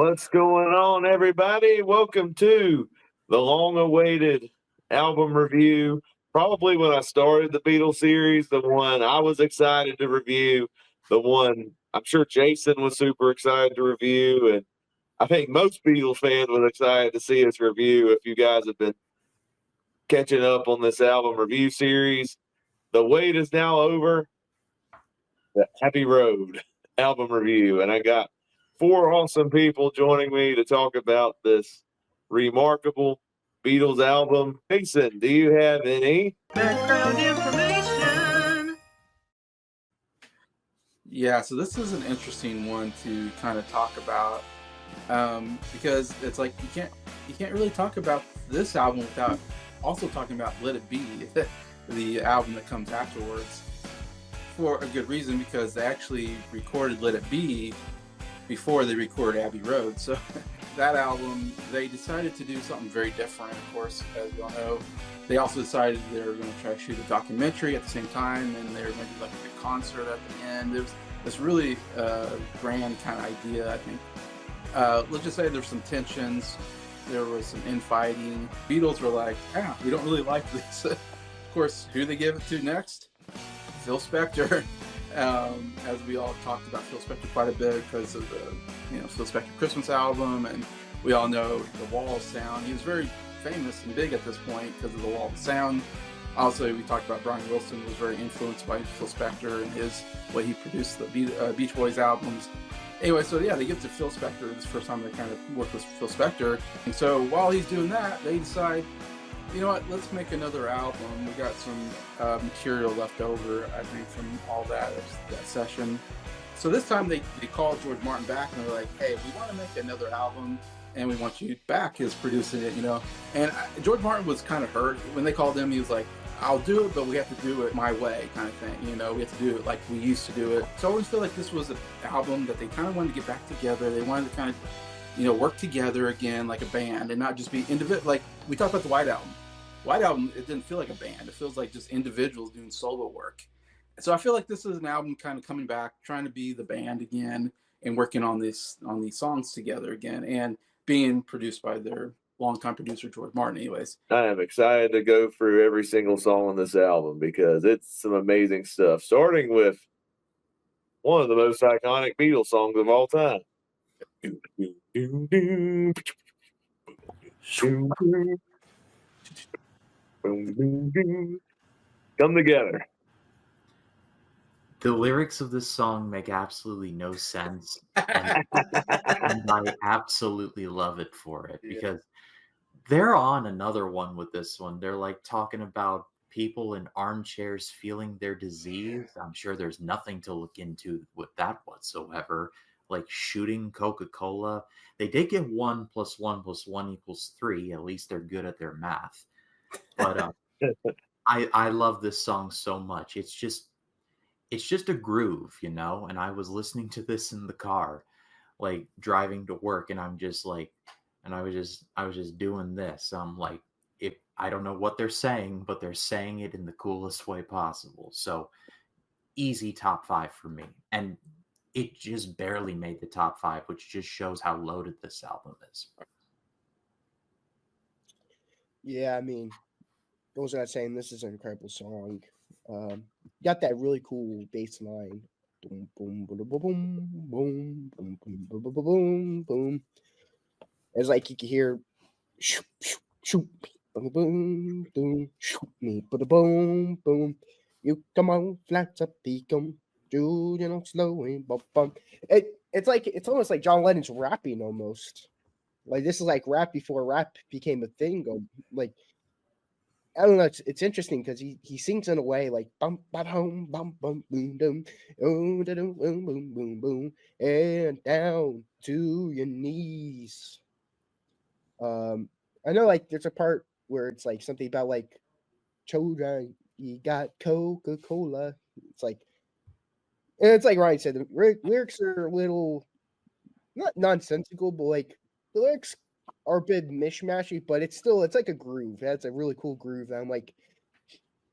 What's going on, everybody? Welcome to the long-awaited album review. Probably when I started the Beatles series, the one I was excited to review, the one I'm sure Jason was super excited to review, and I think most Beatles fans was excited to see us review. If you guys have been catching up on this album review series, the wait is now over. The Abbey Road album review, and I got four awesome people joining me to talk about this remarkable Beatles album. Mason, do you have any background information? Yeah, so this is an interesting one to kind of talk about because it's like you can't really talk about this album without also talking about Let It Be, the album that comes afterwards, for a good reason, because they actually recorded Let It Be before they recorded Abbey Road. So that album, they decided to do something very different, of course, as you all know. They also decided they were going to try to shoot a documentary at the same time, and they were going to do like a big concert at the end. It was this really grand kind of idea, I think. Let's just say there's some tensions. There was some infighting. Beatles were like, we don't really like this. Of course, who they give it to next? Phil Spector. As we all talked about Phil Spector quite a bit because of the Phil Spector Christmas album, and we all know the Wall of Sound. He was very famous and big at this point because of the Wall of Sound. Also, we talked about Brian Wilson was very influenced by Phil Spector and his way he produced the Beach Boys albums. Anyway, so yeah, they give it to Phil Spector. This is the first time they kind of worked with Phil Spector. And so while he's doing that, they decide, you know what, let's make another album. We got some material left over, I think, from all that session. So this time they called George Martin back and they're like, hey, we want to make another album and we want you back as producing it, And George Martin was kind of hurt. When they called him, he was like, I'll do it, but we have to do it my way kind of thing. We have to do it like we used to do it. So I always feel like this was an album that they kind of wanted to get back together. They wanted to kind of, work together again like a band and not just be individual. Like we talked about the White Album. White Album, it didn't feel like a band. It feels like just individuals doing solo work. So I feel like this is an album kind of coming back, trying to be the band again and working on these songs together again and being produced by their longtime producer, George Martin, anyways. I am excited to go through every single song on this album because it's some amazing stuff, starting with one of the most iconic Beatles songs of all time. Come together. The lyrics of this song make absolutely no sense, and I absolutely love it for it because they're on another one with this one. They're like talking about people in armchairs feeling their disease. I'm sure there's nothing to look into with that whatsoever. Like shooting Coca-Cola. They did get 1 + 1 + 1 = 3. At least they're good at their math. But I love this song so much. It's just a groove, and I was listening to this in the car, like driving to work, and I'm just like, and I was just doing this. I'm like, I don't know what they're saying, but they're saying it in the coolest way possible. So easy top 5 for me. And it just barely made the top 5, which just shows how loaded this album is. Yeah, I mean, goes without saying, this is an incredible song. Got that really cool bass line. Boom, boom, boom, boom, boom, boom, boom, boom, boom, boom, boom. It's like you can hear shoot, shoot, shoot, boom, boom, boom, shoot me, boom, boom. You come on, flats up the gum, do slow and bum bum. It's almost like John Lennon's rapping almost. Like this is like rap before rap became a thing. Like I don't know. It's interesting because he sings in a way like bum bum home bum bum boom boom boom boom boom boom boom boom and down to your knees. I know like there's a part where it's like something about like children, you got Coca-Cola. It's like Ryan said, the lyrics are a little not nonsensical, but like the lyrics are a bit mishmashy, but it's like a groove. That's a really cool groove. And I'm like,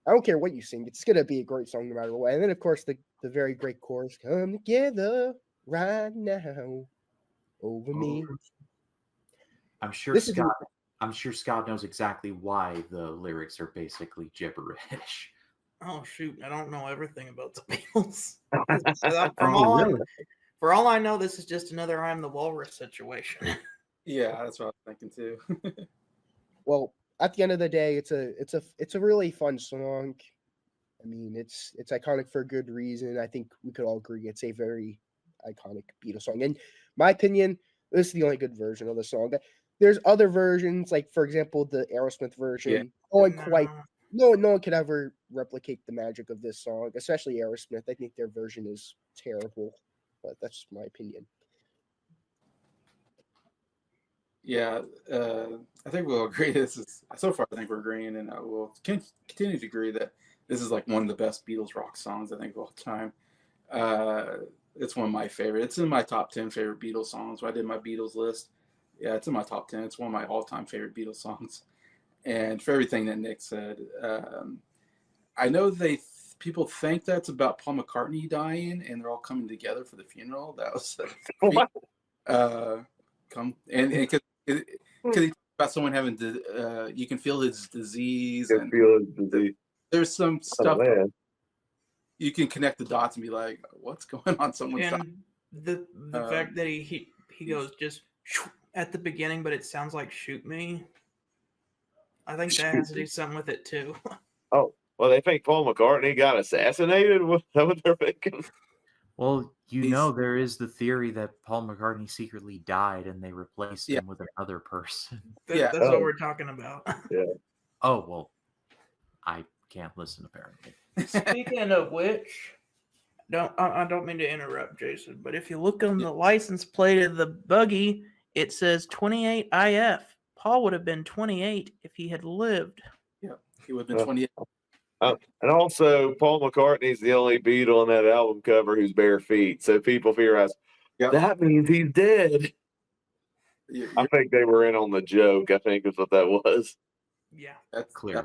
I don't care what you sing, it's gonna be a great song no matter what. And then of course the very great chorus, come together right now. over me. I'm sure This is Scott. I'm sure Scott knows exactly why the lyrics are basically gibberish. Oh shoot, I don't know everything about the Beatles. Really? For all I know, this is just another I'm the Walrus situation. Yeah, that's what I was thinking too. well, at the end of the day, it's a really fun song. I mean, it's iconic for a good reason. I think we could all agree it's a very iconic Beatles song. In my opinion, this is the only good version of the song. There's other versions, like for example, the Aerosmith version. No one could ever replicate the magic of this song, especially Aerosmith. I think their version is terrible, but that's my opinion. Yeah, I think we'll agree. So far. I think we're agreeing, and we'll continue to agree that this is like one of the best Beatles rock songs I think of all time. It's one of my favorite. It's in my top 10 favorite Beatles songs. When I did my Beatles list, yeah, it's in my top 10. It's one of my all-time favorite Beatles songs. And for everything that Nick said, I know people think that's about Paul McCartney dying, and they're all coming together for the funeral. That was because he talked about someone having you can feel his disease, and there's some stuff you can connect the dots and be like, what's going on? Someone's dying. The fact that he goes just at the beginning, but it sounds like "shoot me." I think that has to do something with it too. Oh, well, they think Paul McCartney got assassinated? What they're thinking? Well, there is the theory that Paul McCartney secretly died and they replaced him with another person. That's what we're talking about. Yeah. Oh, well, I can't listen apparently. Speaking of which, I don't mean to interrupt, Jason, but if you look on the license plate of the buggy, it says 28 IF. Paul would have been 28 if he had lived. Yeah, he would have been 28. And also, Paul McCartney's the only Beatle on that album cover who's bare feet. So people theorize, that means he's dead. I think they were in on the joke, I think is what that was. Yeah. That's clear.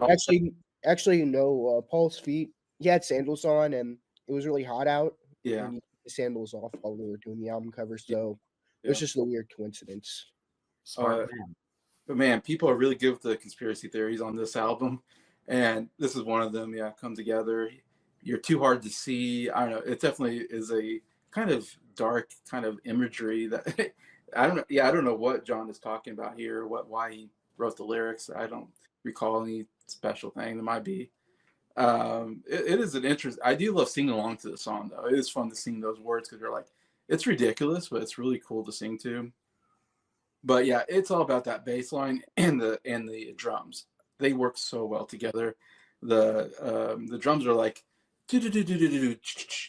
Actually, no. Paul's feet, he had sandals on, and it was really hot out. Yeah. And he took the sandals off while we were doing the album cover. So it was just a weird coincidence. Smart man. But man, people are really good with the conspiracy theories on this album. And this is one of them. Yeah, come together. You're too hard to see. I don't know. It definitely is a kind of dark kind of imagery that I don't know. Yeah, I don't know what John is talking about here. Why he wrote the lyrics. I don't recall any special thing. There might be. It is an interest. I do love singing along to the song though. It is fun to sing those words because they're like, it's ridiculous, but it's really cool to sing to. But yeah, it's all about that bass line and the drums. They work so well together. The drums are like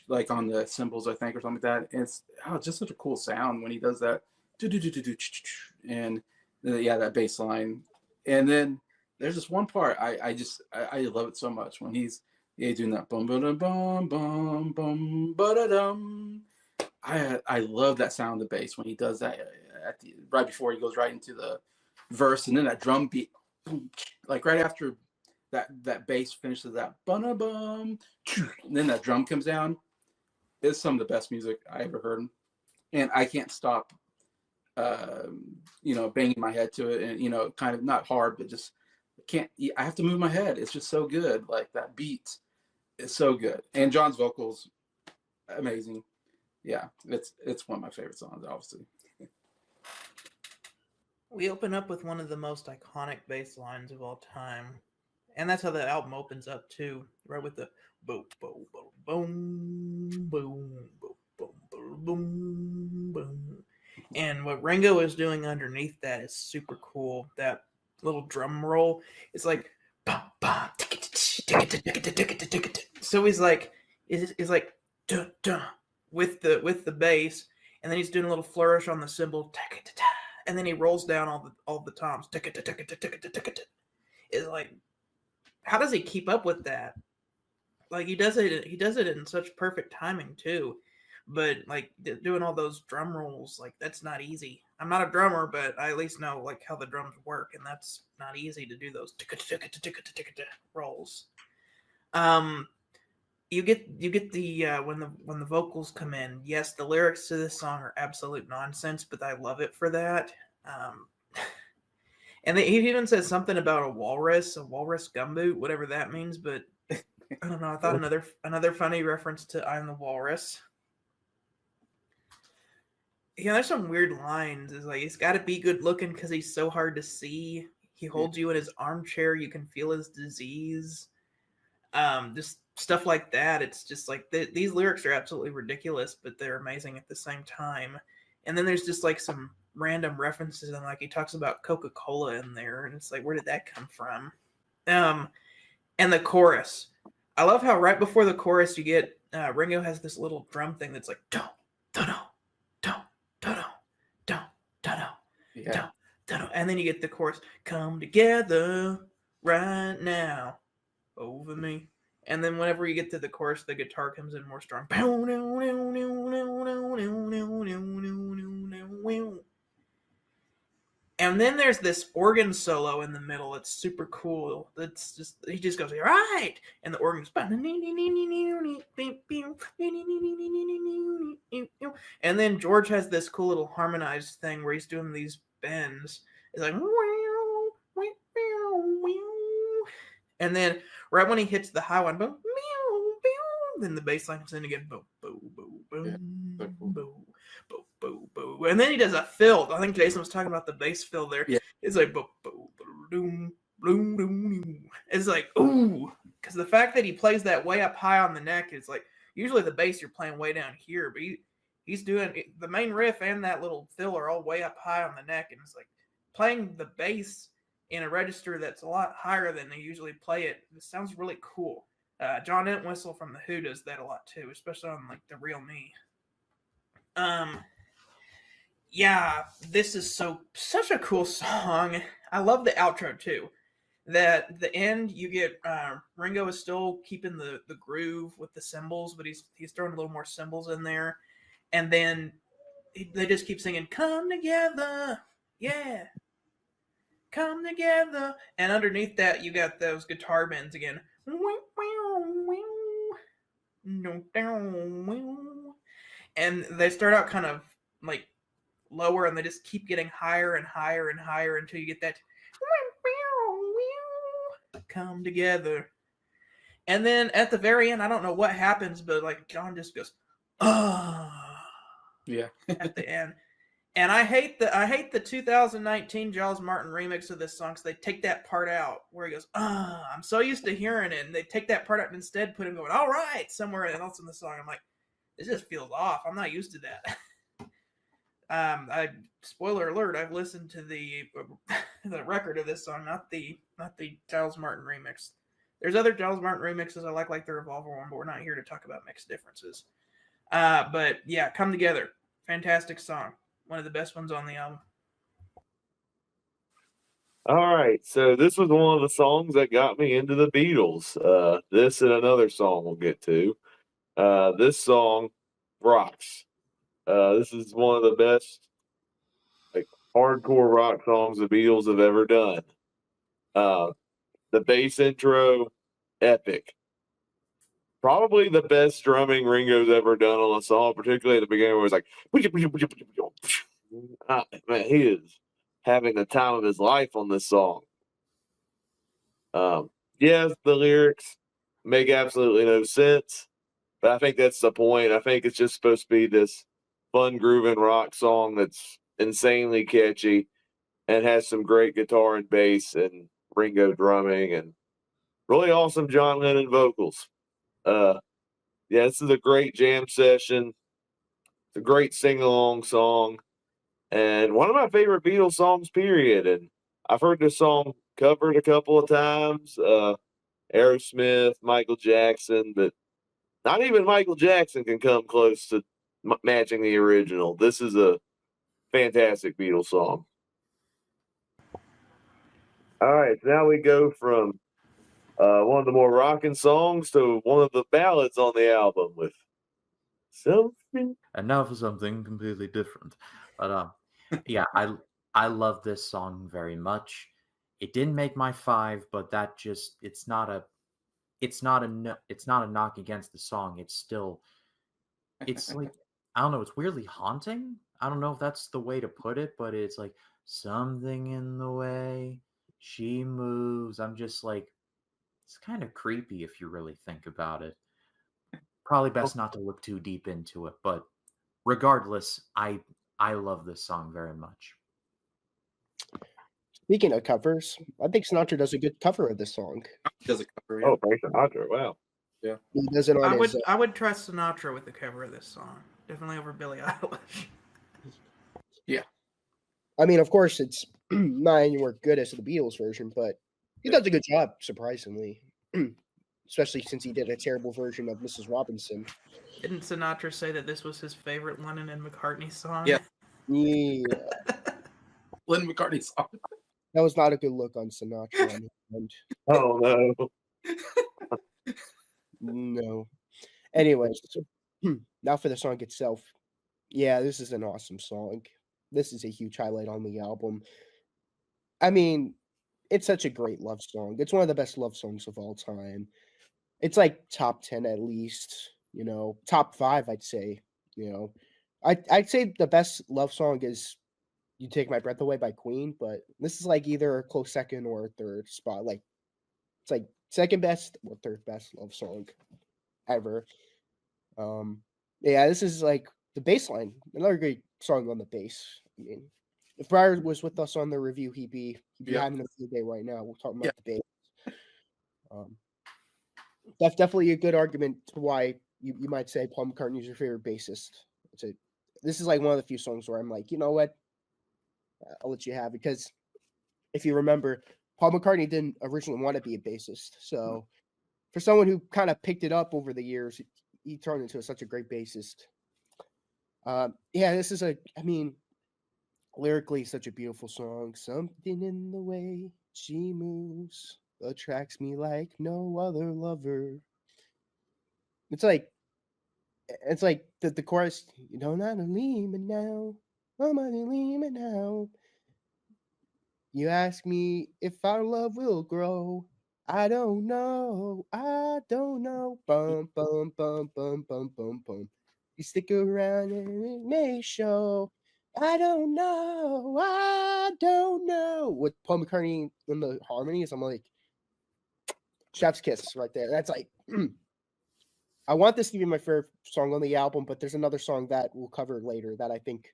like on the cymbals, I think, or something like that. And it's just such a cool sound when he does that. And that bass line. And then there's this one part I love it so much when he's doing that bum ba bum bum bum ba da dum. I love that sound of the bass when he does that right before he goes right into the verse, and then that drum beat, like right after that bass finishes that bum bum, and then that drum comes down. It's some of the best music I ever heard, and I can't stop, banging my head to it, and kind of not hard, but just can't. I have to move my head. It's just so good. Like that beat is so good, and John's vocals, amazing. Yeah, it's one of my favorite songs, obviously. We open up with one of the most iconic bass lines of all time. And that's how the album opens up too, right with the boom, boom, boom, boom, boom, boom, boom, boom, boom. And what Ringo is doing underneath that is super cool. That little drum roll, it's like, so he's like, duh, duh, with the bass, and then he's doing a little flourish on the cymbal, and then he rolls down all the toms. It's like, how does he keep up with that? Like he does it in such perfect timing too. But like doing all those drum rolls, like that's not easy. I'm not a drummer, but I at least know like how the drums work, and that's not easy to do those rolls. you get the when the vocals come in. Yes, the lyrics to this song are absolute nonsense, but I love it for that. Um, and he even says something about a walrus gumboot, whatever that means. But I don't know. I thought another funny reference to "I'm the Walrus." Yeah, there's some weird lines. It's like he's got to be good looking because he's so hard to see. He holds you in his armchair. You can feel his disease. Just stuff like that. It's just like these lyrics are absolutely ridiculous, but they're amazing at the same time. And then there's just like some random references, and like he talks about Coca-Cola in there, and it's like, where did that come from? And the chorus. I love how right before the chorus you get Ringo has this little drum thing that's like don't don't don't don't don't don't Yeah. don't, and then you get the chorus, come together right now over me. And then whenever you get to the chorus, the guitar comes in more strong. And then there's this organ solo in the middle. It's super cool. That's just, he just goes, all right. And the organ's, and then George has this cool little harmonized thing where he's doing these bends. It's like, and then right when he hits the high one, boom, then the bass line comes in again, boom, boom, boom, boom, boom, boom, boom, boom, and then he does a fill. I think Jason was talking about the bass fill there. Yeah. It's like boom, boom, boom, boom, boom. It's like ooh, because the fact that he plays that way up high on the neck is like usually the bass you're playing way down here, but he's doing the main riff and that little fill are all way up high on the neck, and it's like playing the bass in a register that's a lot higher than they usually play it. It sounds really cool. John Entwistle from The Who does that a lot too, especially on like The Real Me. Yeah, this is such a cool song. I love the outro too. That the end you get Ringo is still keeping the groove with the cymbals, but he's throwing a little more cymbals in there, and then they just keep singing "Come Together," yeah. Come together, and underneath that you got those guitar bends again, and they start out kind of like lower, and they just keep getting higher and higher and higher until you get that come together. And then at the very end, I don't know what happens, but like John just goes, Yeah. at the end. And I hate the 2019 Giles Martin remix of this song because they take that part out where he goes, I'm so used to hearing it, and they take that part out and instead put him going, all right, somewhere else in the song. I'm like, this just feels off. I'm not used to that. Spoiler alert, I've listened to the record of this song, not the Giles Martin remix. There's other Giles Martin remixes I like the Revolver one, but we're not here to talk about mixed differences. But yeah, Come Together, fantastic song. One of the best ones on the album. All right, so this was one of the songs that got me into the Beatles. This and another song we'll get to. This song rocks. This is one of the best like hardcore rock songs the Beatles have ever done. The bass intro, epic. Probably the best drumming Ringo's ever done on a song, particularly at the beginning where it's like, man, he is having the time of his life on this song. Yes, the lyrics make absolutely no sense, but I think that's the point. I think it's just supposed to be this fun grooving rock song that's insanely catchy and has some great guitar and bass and Ringo drumming and really awesome John Lennon vocals. Yeah, this is a great jam session. It's a great sing-along song. And one of my favorite Beatles songs, period. And I've heard this song covered a couple of times. Aerosmith, Michael Jackson, but not even Michael Jackson can come close to matching the original. This is a fantastic Beatles song. All right, so now we go from one of the more rocking songs to one of the ballads on the album with something. And now for something completely different. But yeah, I love this song very much. It didn't make my 5, but it's it's not a knock against the song. It's still, it's like, I don't know, it's weirdly haunting. I don't know if that's the way to put it, but it's like something in the way she moves. I'm just like, it's kind of creepy if you really think about it. Probably best not to look too deep into it, but regardless, I love this song very much. Speaking of covers, I think Sinatra does a good cover of this song. He does a cover. Yeah. Oh, Frank Sinatra! Wow. Yeah. He does it on his. I would trust Sinatra with the cover of this song. Definitely over Billie Eilish. Yeah. I mean, of course, it's not anywhere good as the Beatles version, but he does a good job, surprisingly. Especially since he did a terrible version of Mrs. Robinson. Didn't Sinatra say that this was his favorite Lennon and McCartney song? Yeah. Yeah, Lennon McCartney song. that was not a good look on Sinatra. Oh no. No. Anyways, now for the song itself. Yeah, this is an awesome song. This is a huge highlight on the album. I mean, it's such a great love song. It's one of the best love songs of all time. It's like top 10 at least, top 5, I'd say. I'd say the best love song is You Take My Breath Away by Queen, but this is like either a close second or a third spot. Like, it's like second best or third best love song ever. Yeah, this is like the bass line. Another great song on the bass. I mean, if Briar was with us on the review, he'd be having a field day right now. We're talking about the bass. That's definitely a good argument to why you might say Paul McCartney is your favorite bassist. This is like one of the few songs where I'm like, you know what? I'll let you have it, because if you remember, Paul McCartney didn't originally want to be a bassist. So for someone who kind of picked it up over the years, he turned into such a great bassist. Yeah, this is lyrically such a beautiful song. Something in the way she moves attracts me like no other lover. It's like the chorus, you don't have to leave me now. I'm not leave me now. You ask me if our love will grow. I don't know. I don't know. Bum, bum, bum, bum, bum, bum, bum. You stick around and it may show. I don't know. I don't know. With Paul McCartney in the harmonies, I'm like, chef's kiss right there. That's like, I want this to be my favorite song on the album, but there's another song that we'll cover later that I think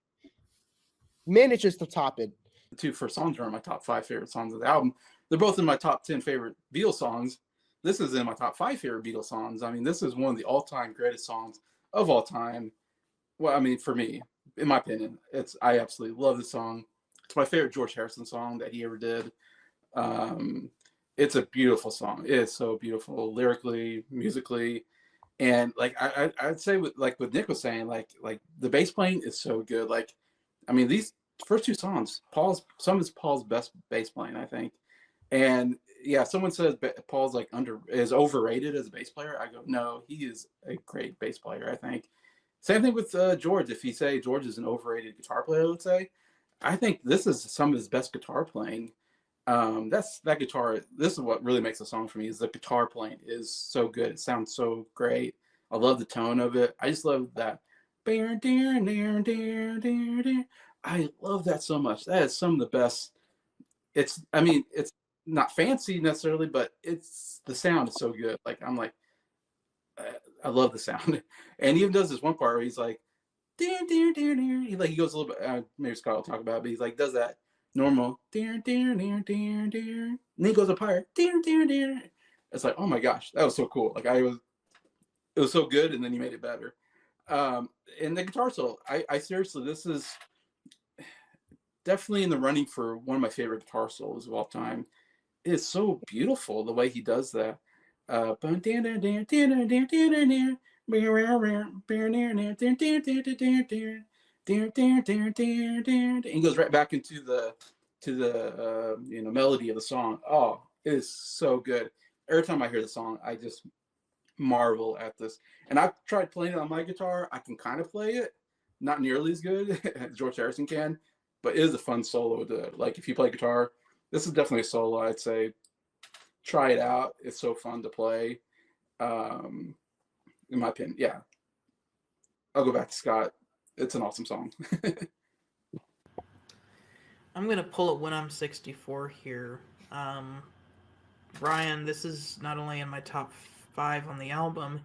manages to top it. The two first songs are my top 5 favorite songs of the album. They're both in my top 10 favorite Beatles songs. This is in my top 5 favorite Beatles songs. I mean, this is one of the all-time greatest songs of all time. Well, I mean, for me, in my opinion, I absolutely love this song. It's my favorite George Harrison song that he ever did. It's a beautiful song. It is so beautiful, lyrically, musically, and like I'd say with Nick was saying, like the bass playing is so good. Like, I mean, these first 2 songs, Paul's best bass playing, I think. And yeah, someone says Paul's is overrated as a bass player. I go, no, he is a great bass player, I think. Same thing with George. If you say George is an overrated guitar player, let's say, I think this is some of his best guitar playing. That guitar. This is what really makes a song for me. Is the guitar playing is so good. It sounds so great. I love the tone of it. I just love that. I love that so much. That is some of the best. It's not fancy necessarily, but the sound is so good. Like, I'm like, I love the sound. And he even does this one part where he's like, he goes a little bit, maybe Scott will talk about it, but he's like, does that normal, and then he goes up higher, it's like, oh my gosh, that was so cool. Like, it was so good, and then he made it better. And the guitar solo, I seriously, this is definitely in the running for one of my favorite guitar solos of all time. It's so beautiful the way he does that. And he goes right back into the melody of the song. Oh, it is so good. Every time I hear the song, I just marvel at this. And I've tried playing it on my guitar. I can kind of play it, not nearly as good as George Harrison can, but it is a fun solo to, like, if you play guitar, this is definitely a solo. I'd say try it out. It's so fun to play. In my opinion, yeah. I'll go back to Scott. It's an awesome song. I'm gonna pull it When I'm 64 here. Brian, this is not only in my top 5 on the album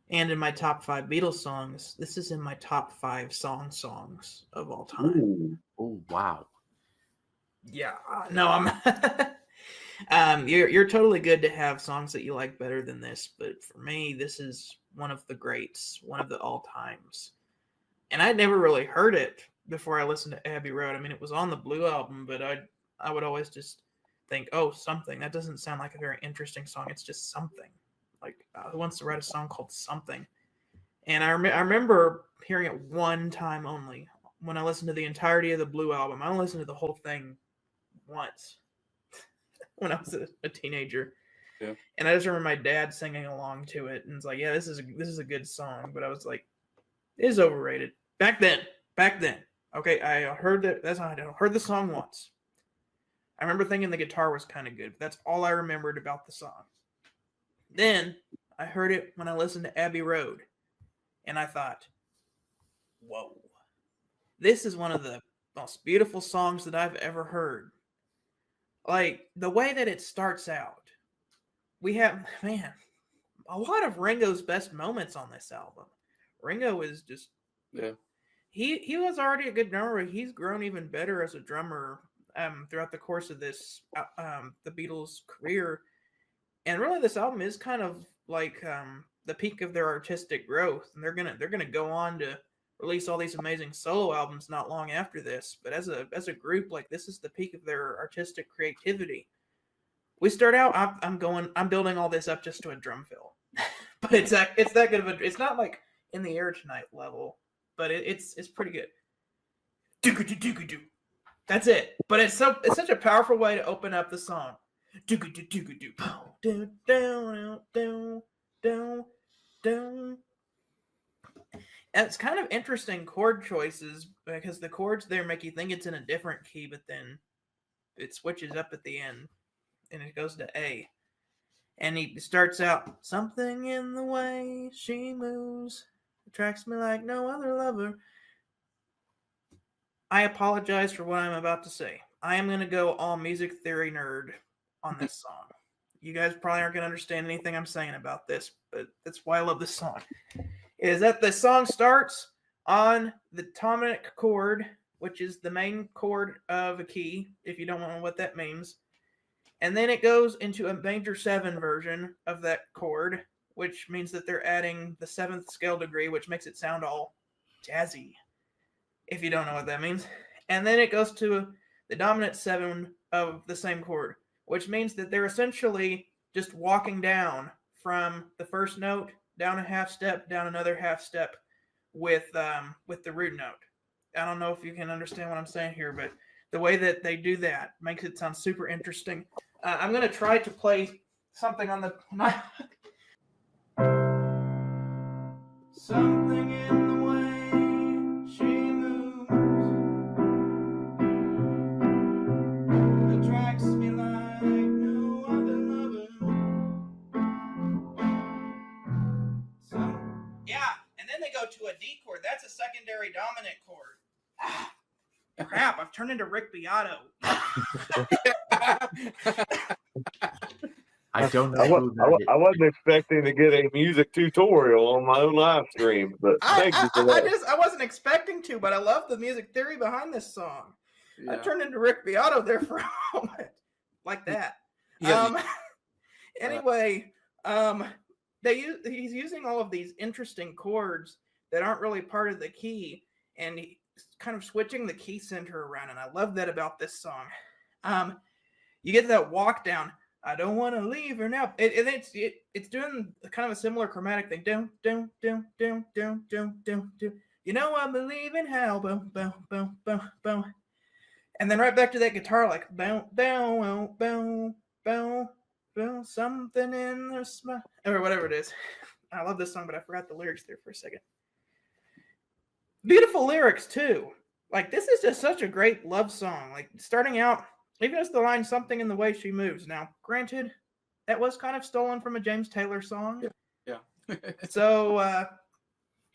and in my top 5 Beatles songs, this is in my top 5 songs of all time. Ooh. Oh wow. Yeah, no, I'm. You're totally good to have songs that you like better than this, but for me, this is one of the greats, one of the all times. And I'd never really heard it before I listened to Abbey Road. I mean, it was on the Blue album, but I would always just think, oh, Something. That doesn't sound like a very interesting song. It's just Something. Like, who wants to write a song called Something? And I remember hearing it one time only. When I listened to the entirety of the Blue album, I only listened to the whole thing once when I was a teenager. Yeah. And I just remember my dad singing along to it, and it's like, yeah, this is a good song. But I was like, it is overrated. Back then. Okay, I heard that. That's not. I heard the song once. I remember thinking the guitar was kind of good. But that's all I remembered about the song. Then I heard it when I listened to Abbey Road, and I thought, whoa, this is one of the most beautiful songs that I've ever heard. Like, the way that it starts out, we have, man, a lot of Ringo's best moments on this album. Ringo is just, Yeah. He was already a good drummer. He's grown even better as a drummer throughout the course of this the Beatles' career. And really, this album is kind of like the peak of their artistic growth, and they're gonna go on to release all these amazing solo albums not long after this. But as a group, like, this is the peak of their artistic creativity. We start out, I'm building all this up just to a drum fill, but it's that good of a. It's not like In the Air Tonight level, but it's pretty good. Do. That's it. But it's such a powerful way to open up the song. Do. And it's kind of interesting chord choices because the chords there make you think it's in a different key, but then it switches up at the end and it goes to A. And he starts out, something in the way she moves attracts me like no other lover. I apologize for what I'm about to say. I am going to go all music theory nerd on this song. You guys probably aren't going to understand anything I'm saying about this, but that's why I love this song. Is that the song starts on the tonic chord, which is the main chord of a key, if you don't know what that means. And then it goes into a major 7 version of that chord, which means that they're adding the 7th scale degree, which makes it sound all jazzy, if you don't know what that means. And then it goes to the dominant 7 of the same chord, which means that they're essentially just walking down from the first note, down a half step, down another half step with the root note. I don't know if you can understand what I'm saying here, but the way that they do that makes it sound super interesting. I'm going to try to play something on the... Something in the way she moves attracts me like no other lover. So, yeah, and then they go to a D chord. That's a secondary dominant chord. Ah, crap, I've turned into Rick Beato. I don't know. I wasn't expecting to get a music tutorial on my own live stream, but thank you for that. I wasn't expecting to, but I love the music theory behind this song. Yeah. I turned into Rick Beato there for a moment, like that. Yeah. Anyway, he's using all of these interesting chords that aren't really part of the key, and he's kind of switching the key center around, and I love that about this song. You get that walk down. I don't want to leave her now. It's doing kind of a similar chromatic thing. Down. You know I believe in how. Boom, boom, boom, boom, boom. And then right back to that guitar, like boom, boom, boom, boom, boom. Something in the smile, or whatever it is. I love this song, but I forgot the lyrics there for a second. Beautiful lyrics too. Like, this is just such a great love song. Like, starting out, even as the line, something in the way she moves. Now, granted, that was kind of stolen from a James Taylor song. Yeah. So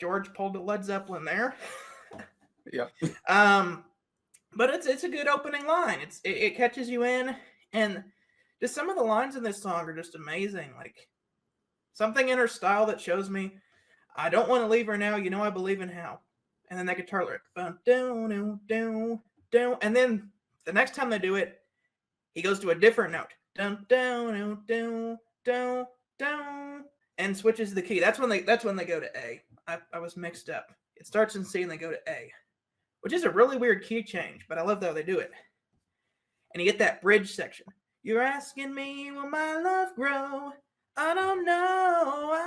George pulled a Led Zeppelin there. Yeah. But it's a good opening line. It catches you in, and just some of the lines in this song are just amazing. Like something in her style that shows me, I don't want to leave her now. You know I believe in how. And then that guitar lyric, and then the next time they do it, he goes to a different note, and switches the key. That's when they go to A. I was mixed up. It starts in C and they go to A, which is a really weird key change, but I love how they do it. And you get that bridge section. You're asking me, will my love grow? I don't know.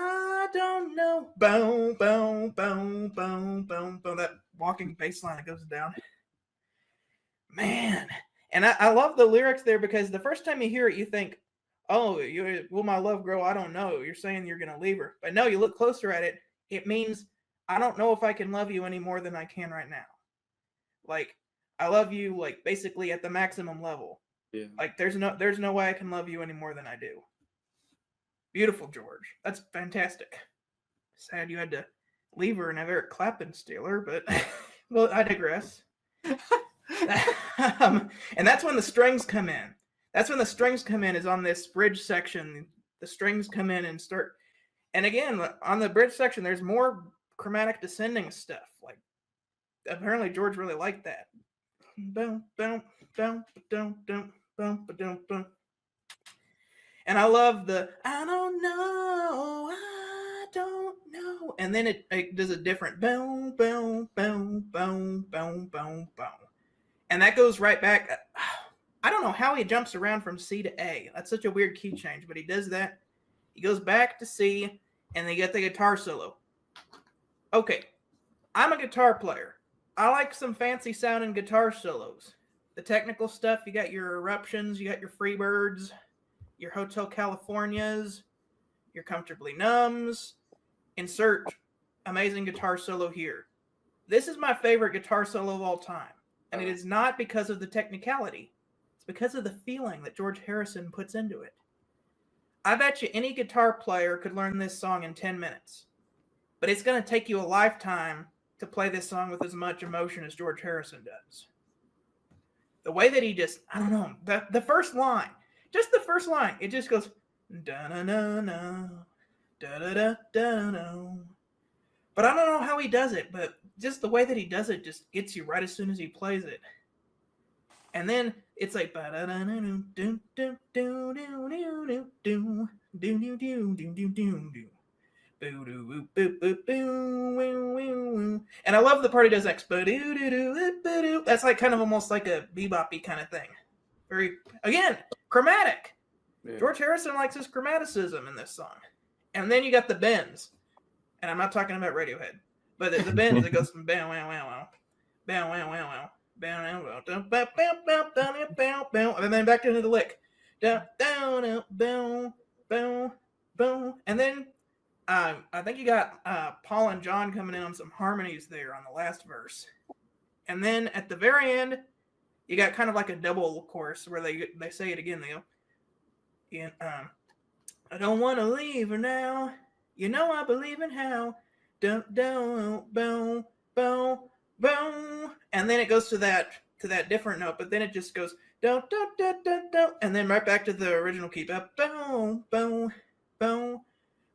Boom, boom, boom, boom, boom, boom. That walking bass line that goes down. Man. And I love the lyrics there because the first time you hear it, you think, oh, will my love grow? I don't know. You're saying you're going to leave her. But no, you look closer at it. It means, I don't know if I can love you any more than I can right now. Like, I love you, like, basically at the maximum level. Yeah. Like, there's no way I can love you any more than I do. Beautiful, George. That's fantastic. Sad you had to leave her and have Eric Clapton steal her, but well, I digress. And that's when the strings come in. That's when the strings come in, is on this bridge section. The strings come in and start. And again, on the bridge section, there's more chromatic descending stuff. Like, apparently George really liked that. Boom, boom, boom, boom, boom, boom, boom, boom. And I love the, I don't know. And then it does a different boom, boom, boom, boom, boom, boom, boom. And that goes right back. I don't know how he jumps around from C to A. That's such a weird key change, but he does that. He goes back to C, and they get the guitar solo. Okay, I'm a guitar player. I like some fancy sounding guitar solos. The technical stuff, you got your Eruptions, you got your Freebirds, your Hotel Californias, your Comfortably Numbs. Insert amazing guitar solo here. This is my favorite guitar solo of all time. And it is not because of the technicality. It's because of the feeling that George Harrison puts into it. I bet you any guitar player could learn this song in 10 minutes. But it's going to take you a lifetime to play this song with as much emotion as George Harrison does. The way that he just, I don't know, the first line, just the first line, it just goes, da-na-na-na, da-da-da-da-da. But I don't know how he does it, but just the way that he does it just gets you right as soon as he plays it. And then it's like, and I love the part he does next. That's like kind of almost like a bebop-y kind of thing. Very, again, chromatic. Yeah. George Harrison likes his chromaticism in this song. And then you got the bends. And I'm not talking about Radiohead. But the bends, it goes from bam, wow, wow, wow, bam, wow, wow, wow, bam, wow, wow, and then back into the lick. Down, down, boom, boom, boom. And then I think you got Paul and John coming in on some harmonies there on the last verse. And then at the very end, you got kind of like a double chorus where they say it again. They go, I don't want to leave her now. You know I believe in how. Down, down, boom, boom, boom. And then it goes to that different note, but then it just goes down, down, down, down, down, and then right back to the original key. Boom, boom, boom,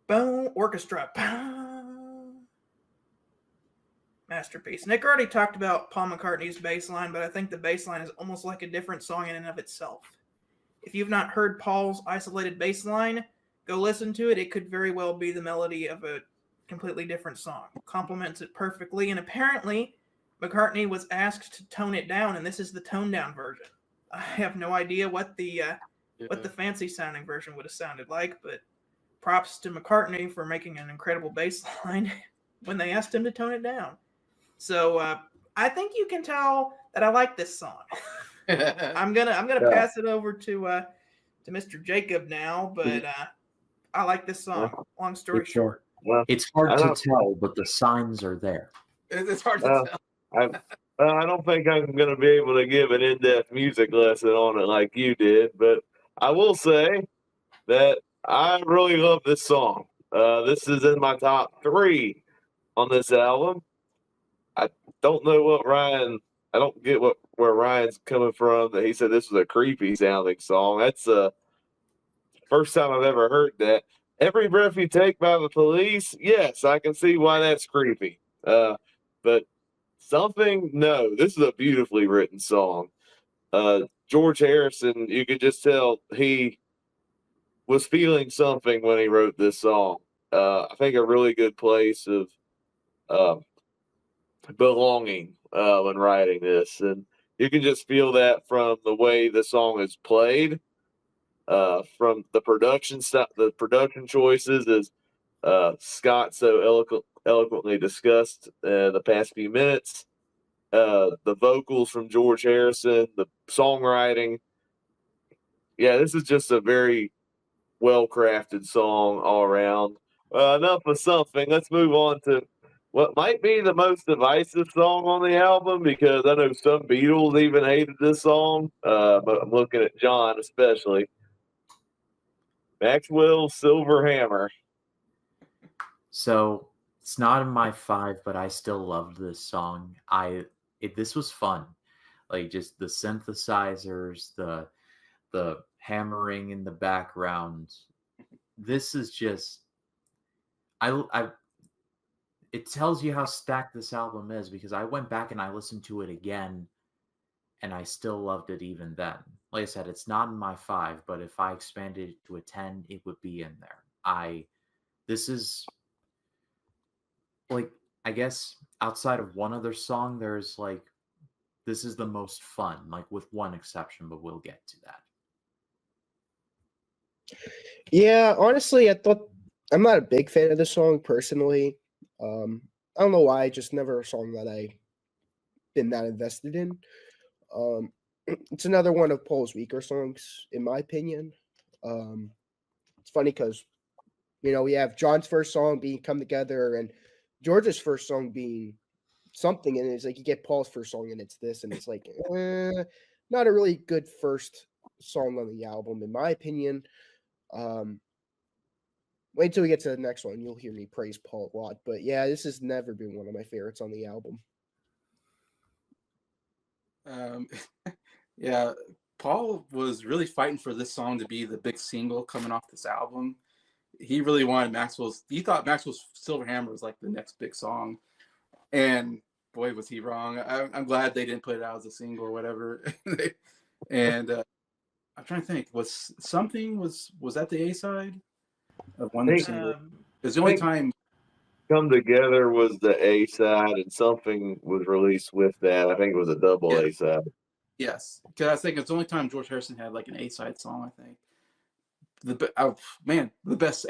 boom, orchestra. Boom. Masterpiece. Nick already talked about Paul McCartney's bass line, but I think the bass line is almost like a different song in and of itself. If you've not heard Paul's isolated bass line, go listen to it. It could very well be the melody of a completely different song. Complements it perfectly, and apparently McCartney was asked to tone it down, and this is the toned down version. I have no idea what the fancy sounding version would have sounded like, but props to McCartney for making an incredible bass line when they asked him to tone it down. So I think you can tell that I like this song. I'm gonna pass it over to Mr. Jacob now, but I like this song. Long story short. Well, it's hard to tell, but the signs are there. It's hard to tell. I don't think I'm going to be able to give an in-depth music lesson on it like you did, but I will say that I really love this song. This is in my top 3 on this album. I don't know what Ryan. I don't get where Ryan's coming from. That he said this was a creepy sounding song. That's the first time I've ever heard that. Every Breath You Take by the Police. Yes, I can see why that's creepy. But something. No, this is a beautifully written song. George Harrison. You could just tell he was feeling something when he wrote this song. I think a really good place of uh, belonging when writing this, and you can just feel that from the way the song is played, from the production stuff, the production choices, as Scott so eloquently discussed the past few minutes. The vocals from George Harrison, the songwriting. Yeah, this is just a very well crafted song all around. Enough of something. Let's move on to what might be the most divisive song on the album, because I know some Beatles even hated this song, but I'm looking at John especially. Maxwell's Silver Hammer. So it's not in my 5, but I still loved this song. This was fun, like just the synthesizers, the hammering in the background. This is just it tells you how stacked this album is, because I went back and I listened to it again and I still loved it even then. Like I said, it's not in my 5, but if I expanded it to a 10, it would be in there. This is like, I guess outside of one other song, there's like, this is the most fun, like with one exception, but we'll get to that. Yeah, honestly, I'm not a big fan of this song personally. I don't know why, just never a song that I been that invested in. It's another one of Paul's weaker songs, in my opinion. It's funny because, we have John's first song being Come Together and George's first song being something, and it's like you get Paul's first song and it's this, and it's like not a really good first song on the album, in my opinion. Wait till we get to the next one. You'll hear me praise Paul a lot. But yeah, this has never been one of my favorites on the album. Yeah, Paul was really fighting for this song to be the big single coming off this album. He really wanted he thought Maxwell's Silver Hammer was like the next big song. And boy, was he wrong. I'm glad they didn't put it out as a single or whatever. And I'm trying to think, was that the A-side of one single? It's the only time Come Together was the A-side, and something was released with that. I think it was a double A-side. Yes, because I think it's the only time George Harrison had like an A-side song. I think the best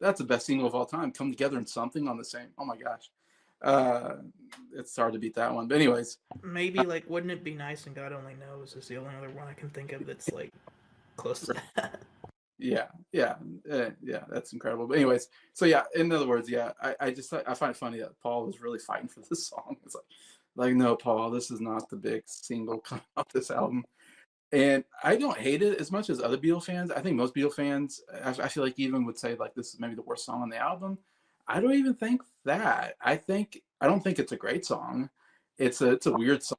that's the best single of all time. Come Together and Something on the same. Oh my gosh, it's hard to beat that one. But anyways, maybe like Wouldn't It Be Nice and God Only Knows is the only other one I can think of that's like close to that. Yeah, that's incredible. But anyways, so yeah, in other words, yeah, I find it funny that Paul was really fighting for this song. It's like no, Paul, this is not the big single coming off this album. And I don't hate it as much as other Beatles fans. I think most Beatles fans, I feel like, even would say like this is maybe the worst song on the album. I don't even think that. I don't think it's a great song. It's a weird song.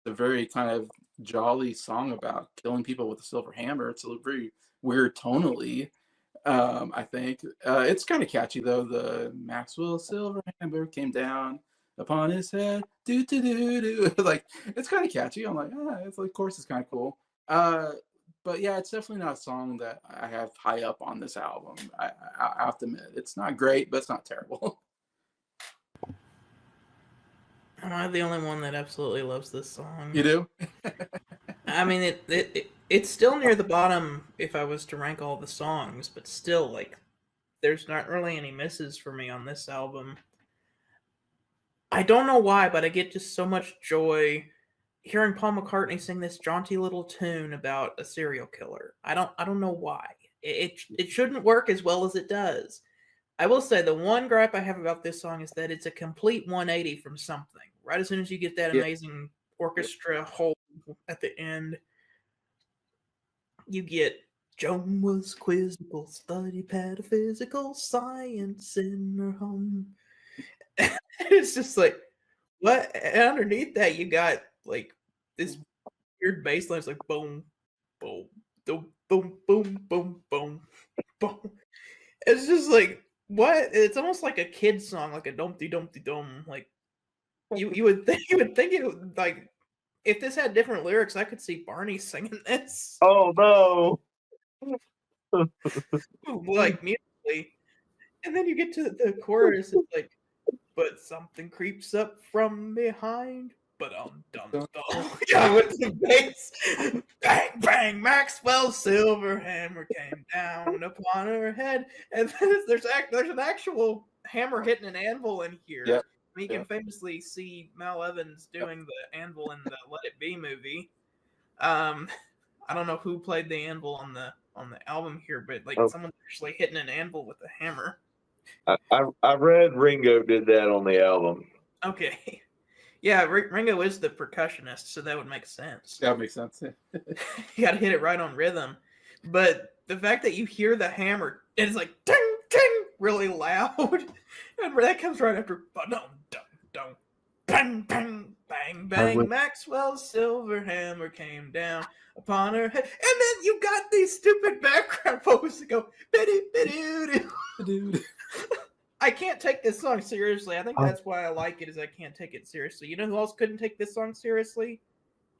It's a very kind of jolly song about killing people with a silver hammer. It's a very weird tonally. I think it's kind of catchy though. The Maxwell Silver Hammer came down upon his head. Do do do do. Like it's kind of catchy. I'm like, it's like, of course, it's kind of cool. But yeah, it's definitely not a song that I have high up on this album. I have to admit, it's not great, but it's not terrible. Am I the only one that absolutely loves this song? You do? I mean, it's still near the bottom if I was to rank all the songs, but still, like, there's not really any misses for me on this album. I don't know why, but I get just so much joy hearing Paul McCartney sing this jaunty little tune about a serial killer. I don't know why. It shouldn't work as well as it does. I will say the one gripe I have about this song is that it's a complete 180 from something. Right as soon as you get that amazing orchestra hole at the end, you get Joan was quizzical, studied pataphysical science in her home. It's just like, what? And underneath that, you got like this weird bass line. It's like boom, boom, boom, boom, boom, boom, boom, boom. It's just like, what? It's almost like a kid's song, like a dumpty dumpty dum. Like you would think it would, like, if this had different lyrics, I could see Barney singing this. Oh no. Like musically. And then you get to the chorus, it's like, but something creeps up from behind. But dum. Yeah, with the bass. Bang bang, Maxwell's silver hammer came down upon her head. And then there's an actual hammer hitting an anvil in here. Yep. You can famously see Mel Evans doing the anvil in the Let It Be movie. I don't know who played the anvil on the album here, but like someone's actually hitting an anvil with a hammer. I read Ringo did that on the album. Okay. Yeah, Ringo is the percussionist, so that would make sense. That makes sense. You got to hit it right on rhythm. But the fact that you hear the hammer, and it's like ting ting really loud, and that comes right after dum dum dum, bang bang bang bang. Maxwell's silver hammer came down upon her head, and then you got these stupid background vocals that go biddy biddy doo. I can't take this song seriously. I think that's why I like it, is I can't take it seriously. You know who else couldn't take this song seriously?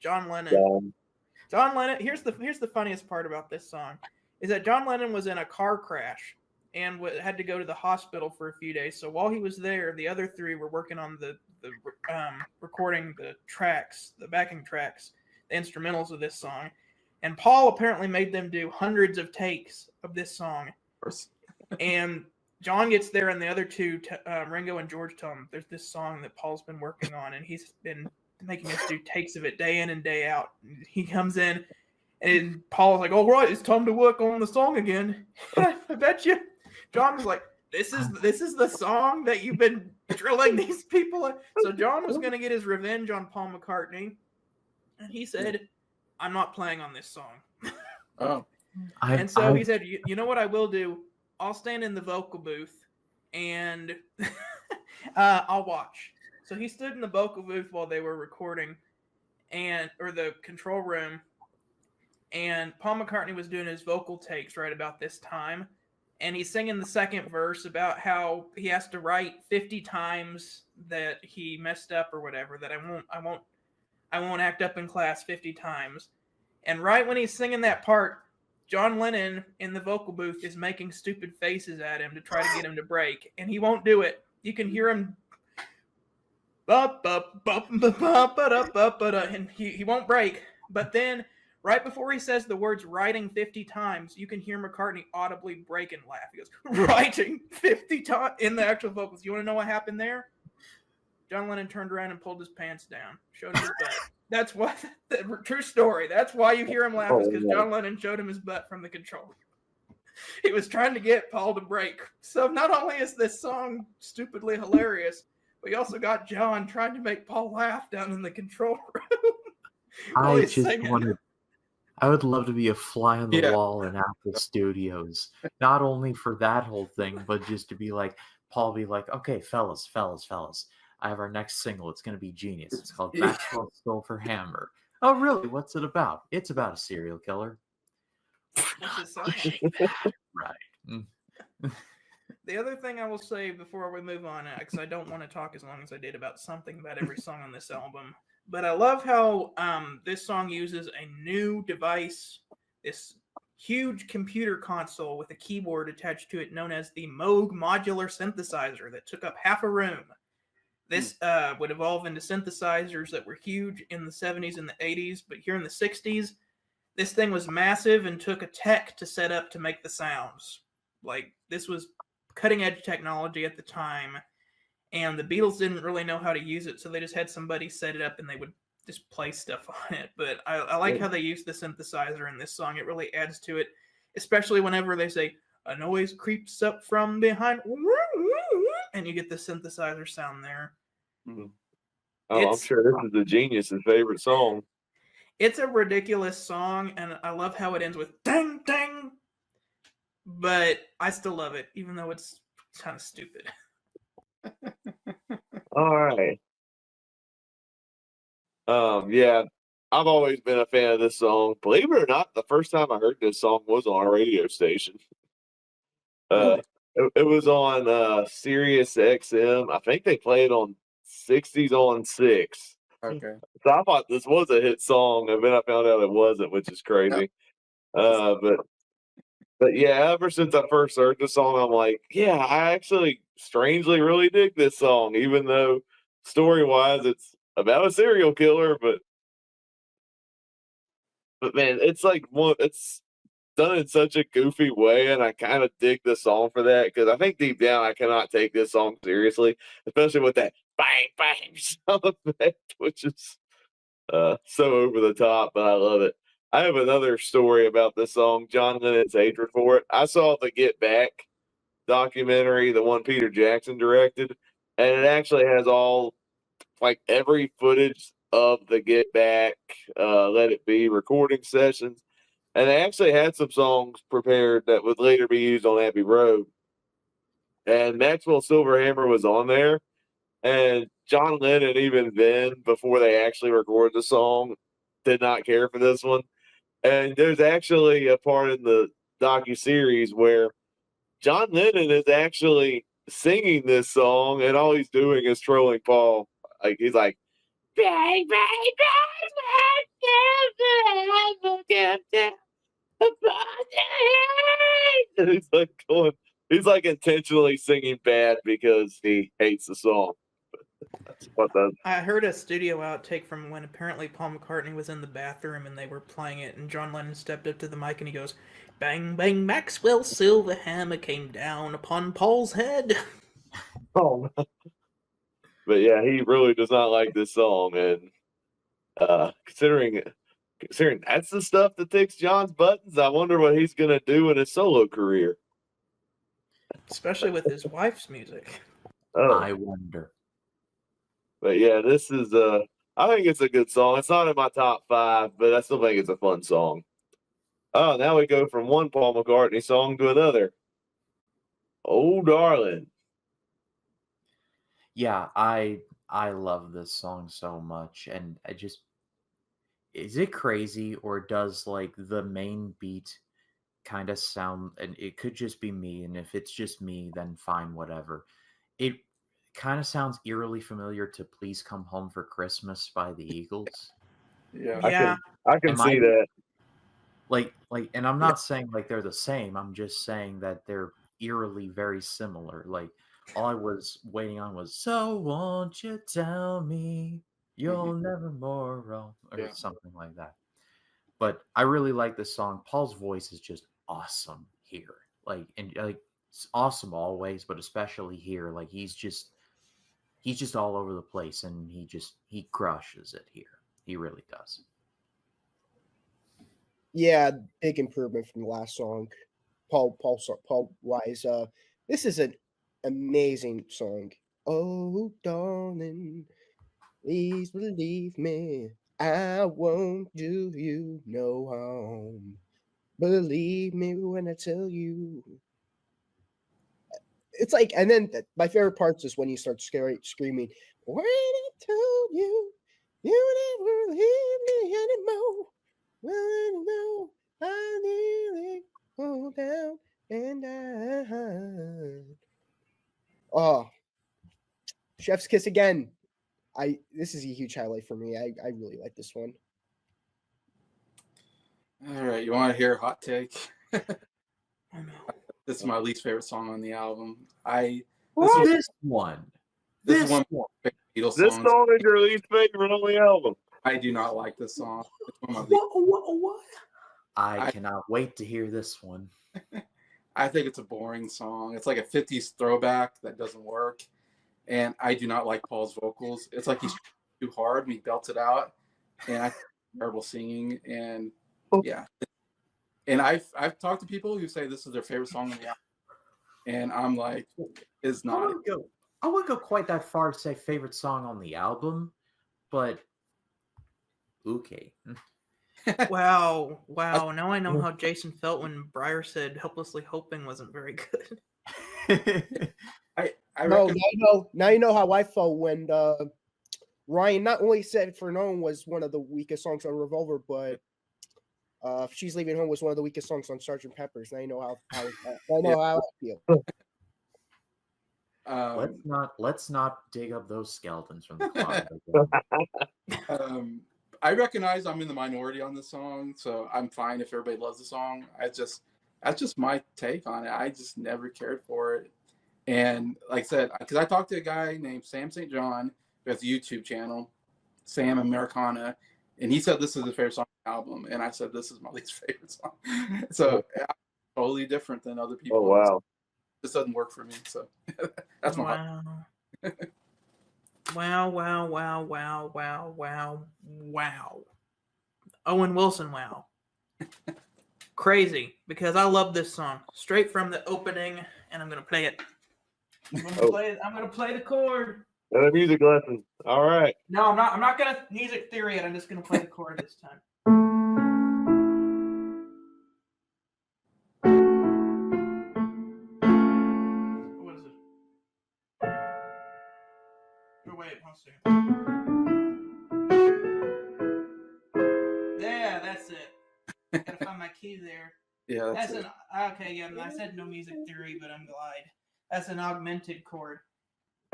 John Lennon. John Lennon. Here's the funniest part about this song, is that John Lennon was in a car crash and had to go to the hospital for a few days. So while he was there, the other three were working on the recording the tracks, the backing tracks, the instrumentals of this song. And Paul apparently made them do hundreds of takes of this song. And John gets there, and the other two, Ringo and George, tell him there's this song that Paul's been working on, and he's been making us do takes of it day in and day out. He comes in, and Paul's like, "All right, it's time to work on the song again." I bet you, John was like, "This is the song that you've been drilling these people in." So John was going to get his revenge on Paul McCartney, and he said, "I'm not playing on this song." Oh, and so he said, "You know what I will do? I'll stand in the vocal booth and I'll watch." So he stood in the vocal booth while they were recording, or the control room, and Paul McCartney was doing his vocal takes right about this time, and he's singing the second verse about how he has to write 50 times that he messed up or whatever, that I won't act up in class 50 times. And right when he's singing that part, John Lennon in the vocal booth is making stupid faces at him to try to get him to break, and he won't do it. You can hear him, and he won't break. But then, right before he says the words "writing" 50 times, you can hear McCartney audibly break and laugh. He goes, "Writing 50 times" in the actual vocals. You want to know what happened there? John Lennon turned around and pulled his pants down, showed his butt. That's what, the true story. That's why you hear him laugh, is because John Lennon showed him his butt from the control room. He was trying to get Paul to break. So not only is this song stupidly hilarious, but you also got John trying to make Paul laugh down in the control room. I would love to be a fly on the wall in Apple Studios. Not only for that whole thing, but just to be like, Paul be like, "Okay, fellas. I have our next single. It's going to be genius. It's called Maxwell's Silver Hammer." "Oh, really? What's it about?" "It's about a serial killer." Right. The other thing I will say before we move on, because I don't want to talk as long as I did about something about every song on this album, but I love how this song uses a new device, this huge computer console with a keyboard attached to it known as the Moog modular synthesizer that took up half a room. This would evolve into synthesizers that were huge in the 70s and the 80s, but here in the 60s, this thing was massive and took a tech to set up to make the sounds. Like, this was cutting-edge technology at the time, and the Beatles didn't really know how to use it, so they just had somebody set it up and they would just play stuff on it. But I like how they use the synthesizer in this song. It really adds to it, especially whenever they say, "A noise creeps up from behind," and you get the synthesizer sound there. Mm-hmm. Oh, I'm sure this is the Genius's favorite song. It's a ridiculous song, and I love how it ends with "dang, dang, but I still love it, even though it's kind of stupid. All right. Yeah, I've always been a fan of this song. Believe it or not, the first time I heard this song was on a radio station. Really? It was on Sirius XM. I think they played on 60s on 6. Okay. So I thought this was a hit song, and then I found out it wasn't, which is crazy. But yeah, ever since I first heard the song, I'm like, yeah, I actually strangely really dig this song, even though story wise it's about a serial killer. But man, it's like it's done in such a goofy way, and I kind of dig the song for that because I think deep down I cannot take this song seriously, especially with that bang bang sound effect, which is so over the top, but I love it. I have another story about this song, John Lennon's hatred for it. I saw the Get Back documentary, the one Peter Jackson directed, and it actually has all like every footage of the Get Back, Let It Be recording sessions. And they actually had some songs prepared that would later be used on Abbey Road. And Maxwell Silverhammer was on there. And John Lennon, even then, before they actually recorded the song, did not care for this one. And there's actually a part in the docu-series where John Lennon is actually singing this song, and all he's doing is trolling Paul. Like he's like, bang, bang, bang, bang, bang, and he's like intentionally singing bad because he hates the song. That's what the I heard a studio outtake from when apparently Paul McCartney was in the bathroom and they were playing it, and John Lennon stepped up to the mic and he goes, "Bang, bang, Maxwell Silverhammer came down upon Paul's head." oh. But yeah, he really does not like this song, and considering that's the stuff that ticks John's buttons, I wonder what he's gonna do in his solo career. Especially with his wife's music. Oh, I wonder. but yeah, this is I think it's a good song. It's not in my top 5, but I still think it's a fun song. Oh, now we go from one Paul McCartney song to another. Oh, darling. Yeah, I love this song so much, and I just is it crazy or does like the main beat kind of sound, and it could just be me, and if it's just me then fine, whatever. It kind of sounds eerily familiar to Please Come Home for Christmas by the Eagles. Yeah. Yeah, I can Am see I- that. Like and I'm not saying like they're the same, I'm just saying that they're eerily very similar. Like all I was waiting on was, so won't you tell me you'll never more wrong, or Yeah. something like that. But I really like this song. Paul's voice is just awesome here. Like, and like it's awesome always, but especially here. Like he's just all over the place, and he crushes it here. He really does. Yeah, big improvement from the last song. Paul wise. This is an amazing song. Oh, darling, please believe me. I won't do you no harm. Believe me when I tell you. It's like, and then my favorite parts is when you start screaming, when I told you, you never leave me anymore. Well, I know I nearly fall down and died. Oh, Chef's Kiss again. This is a huge highlight for me. I really like this one. All right. You want to hear a hot take? I know. This is my least favorite song on the album. This This one. is one of my favorite Beatles This songs. song is your least favorite on the album. I do not like this song. It's one of my least. What? I cannot wait to hear this one. I think it's a boring song. It's like a 50s throwback that doesn't work. And I do not like Paul's vocals. It's like he's too hard and he belts it out. And I think it's terrible singing. And yeah. And I've talked to people who say this is their favorite song on the album. And I'm like, it's I not. wouldn't go quite that far to say favorite song on the album, but okay. Wow. Now I know how Jason felt when Breyer said "Helplessly Hoping" wasn't very good. I No, reckon now you know how I felt when Ryan not only said "For Known" was one of the weakest songs on Revolver, but "She's Leaving Home" was one of the weakest songs on Sgt. Pepper's. Now you know how I know how I feel. Let's not dig up those skeletons from the closet. I recognize I'm in the minority on this song, so I'm fine if everybody loves the song. That's just my take on it. I just never cared for it. And like I said, because I talked to a guy named Sam St. John who has a YouTube channel, Sam Americana, and he said this is his favorite song on the album, and I said this is my least favorite song. So totally different than other people. Oh wow. This doesn't work for me, so that's my heart. Wow. Owen Wilson, wow. Crazy, because I love this song. Straight from the opening, and I'm gonna play it. I'm gonna play the chord. And a music lesson. All right. No, I'm not gonna music theory it. I'm just gonna play the chord this time. What is it? Oh, wait, 1 second. Yeah, that's it. Gotta find my key there. Yeah, That's an okay. Yeah, I said no music theory, but I'm glad. That's an augmented chord.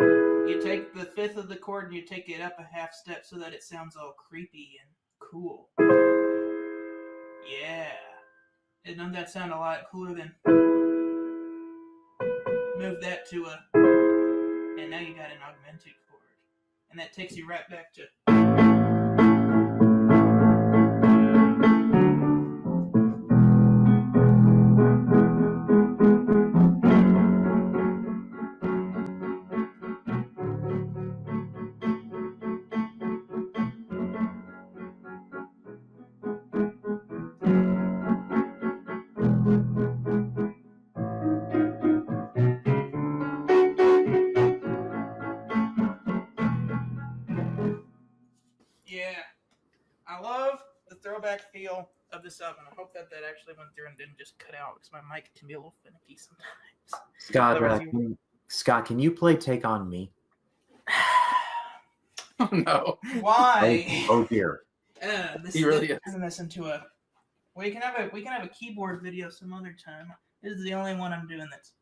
You take the fifth of the chord and you take it up a half step so that it sounds all creepy and cool. Yeah. Doesn't that sound a lot cooler than move that to a, and now you got an augmented chord. And that takes you right back to. Yeah. I love the throwback feel of this album. I hope that actually went through and didn't just cut out because my mic can be a little finicky sometimes. Scott, can you play "Take on Me"? Oh no! Why? Oh dear! He really is. Turn this into a. We can have a keyboard video some other time. This is the only one I'm doing this.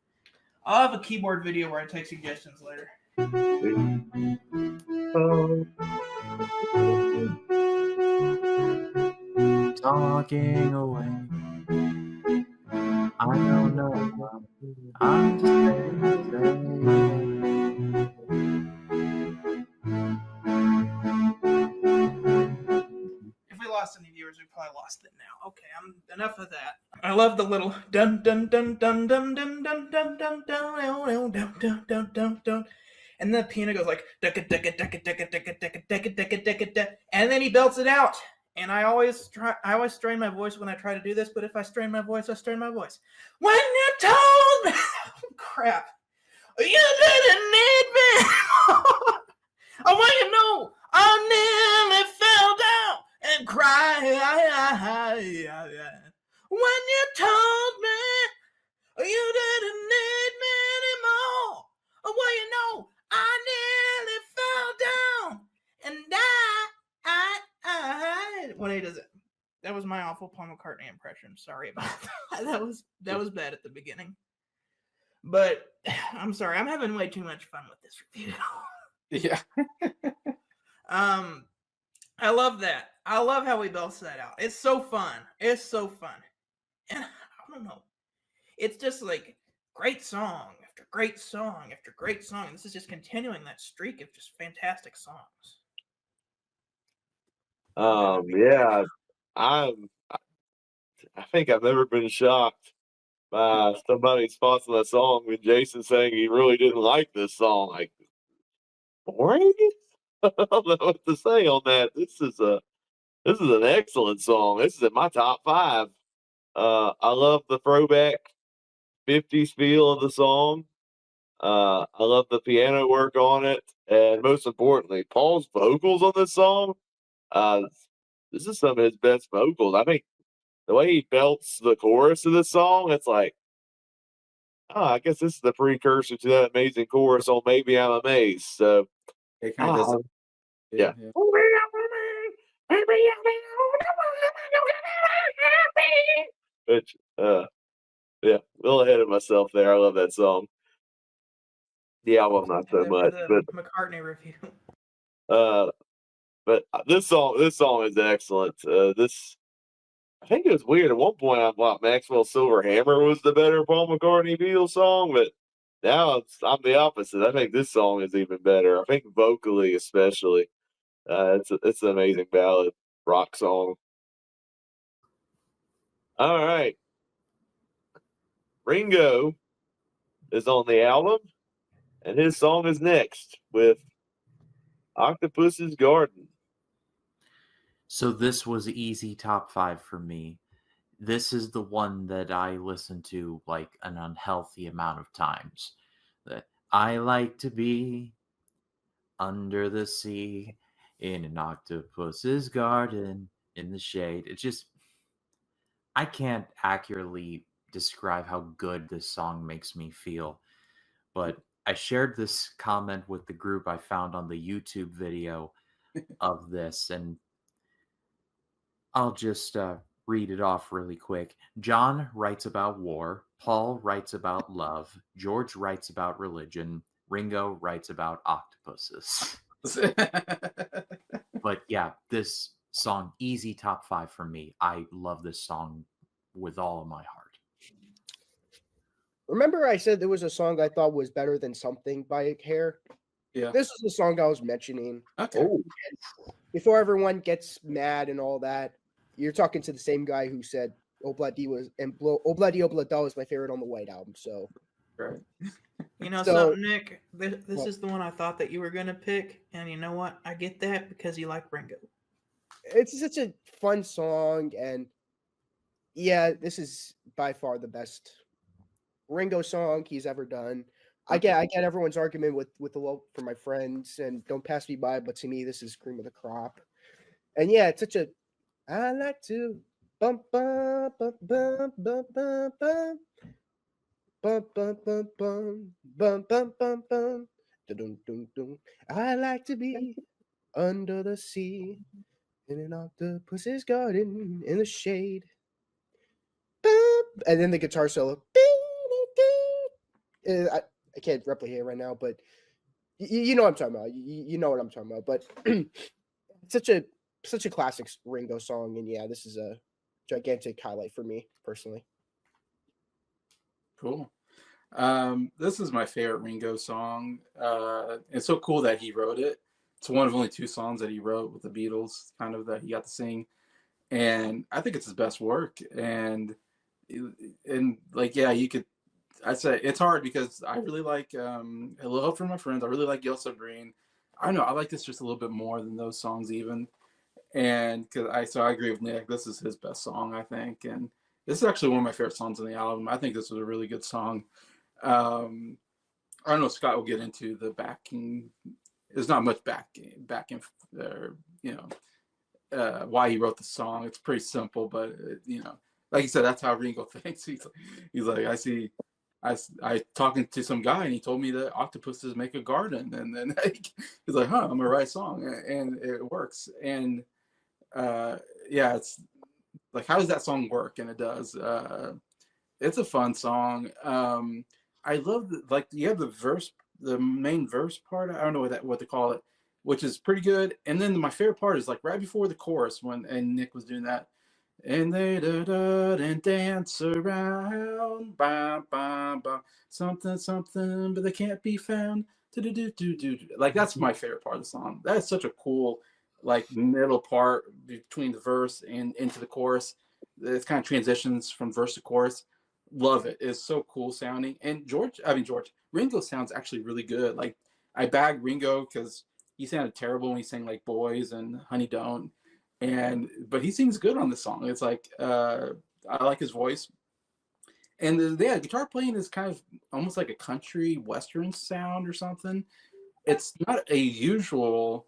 I'll have a keyboard video where I take suggestions later. Talking away. I don't know. I'm just If we lost any viewers, we probably lost it now. Okay, enough of that. I love the little dun dun dun dun dun dun dun dun dun dun dun dun dun dun. And the piano goes like and then he belts it out. And I always strain my voice when I try to do this, but if I strain my voice, I strain my voice. When you told me, crap, you didn't need me. I want you to know I nearly fell down and cried. When you told me you didn't need me anymore, I want you to know I nearly fell down and died. When he does it, that was my awful Paul McCartney impression. Sorry about that. That was bad at the beginning. But I'm sorry. I'm having way too much fun with this review. Yeah. I love that. I love how we belts that out. It's so fun. And I don't know. It's just like great song after great song after great song. This is just continuing that streak of just fantastic songs. Yeah, I think I've never been shocked by somebody's response to that song when Jason saying he really didn't like this song. Like, boring? I don't know what to say on that. This is an excellent song. This is in my top 5. I love the throwback 50s feel of the song. I love the piano work on it, and most importantly, Paul's vocals on this song. this is some of his best vocals. I think the way he belts the chorus of this song, it's like, oh, I guess this is the precursor to that amazing chorus on Maybe I'm Amazed. So, It kind of does. yeah. Which, yeah, a little ahead of myself there. I love that song. The album, not so And then much, for but the McCartney review. but this song is excellent. I think it was weird. At one point, I thought Maxwell's Silver Hammer was the better Paul McCartney Beatles song, but now I'm the opposite. I think this song is even better. I think vocally, especially, it's an amazing ballad rock song. All right, Ringo is on the album, and his song is next with Octopus's Garden. So this was easy top 5 for me. This is the one that I listen to like an unhealthy amount of times. That I like to be under the sea in an octopus's garden in the shade. It's just, I can't accurately describe how good this song makes me feel. But I shared this comment with the group I found on the YouTube video of this, and I'll just read it off really quick. John writes about war. Paul writes about love. George writes about religion. Ringo writes about octopuses. But yeah, this song, easy top 5 for me. I love this song with all of my heart. Remember I said there was a song I thought was better than Something by Hair? Yeah. This is the song I was mentioning. Okay. Oh, Before everyone gets mad and all that, you're talking to the same guy who said Obladi was and Obladi Oblada was my favorite on the White Album. So Right. You know So- something, Nick? This What? is the one I thought that you were gonna pick, and you know what? I get that because you like Ringo. it's such a fun song, and yeah, this is by far the best Ringo song he's ever done. I get everyone's argument with the love for my friends and Don't Pass Me By, but to me this is cream of the crop. And yeah, it's such a I like to bum bum bum bum bum bum bum bum bum bum bum bum bum bum bum dun dun dun. I like to be under the sea in an octopus's garden in the shade. And then the guitar solo. I can't replicate it right now, but you know what I'm talking about. You know what I'm talking about. But such a classic Ringo song, and yeah, this is a gigantic highlight for me personally. Cool. This is my favorite Ringo song. It's so cool that he wrote it. It's one of only 2 songs that he wrote with the Beatles, kind of, that he got to sing. And I think it's his best work. And like, yeah, I'd say it's hard because I really like Hello Help from My Friends. I really like Yellow Submarine. I don't know, I like this just a little bit more than those songs even. And so I agree with Nick. This is his best song, I think. And this is actually one of my favorite songs on the album. I think this was a really good song. I don't know if Scott will get into the backing. There's not much backing, why he wrote the song. It's pretty simple, but like you said, that's how Ringo thinks. He's like, I talking to some guy and he told me that octopuses make a garden, and then he's like, I'm gonna write a song, and it works. And yeah, it's like, how does that song work? And it does. It's a fun song. I love you have the verse, the main verse part. I don't know what to call it, which is pretty good. And then my favorite part is like right before the chorus and Nick was doing that. And they and dance around, bah, bah, bah, something, but they can't be found. Like, that's my favorite part of the song. That's such a cool, like, middle part between the verse and into the chorus. It kind of transitions from verse to chorus. Love it. It's so cool sounding. And Ringo sounds actually really good. Like, I bagged Ringo because he sounded terrible when he sang like Boys and Honey Don't. But he sings good on the song. It's like, I like his voice. And the guitar playing is kind of almost like a country western sound or something. It's not a usual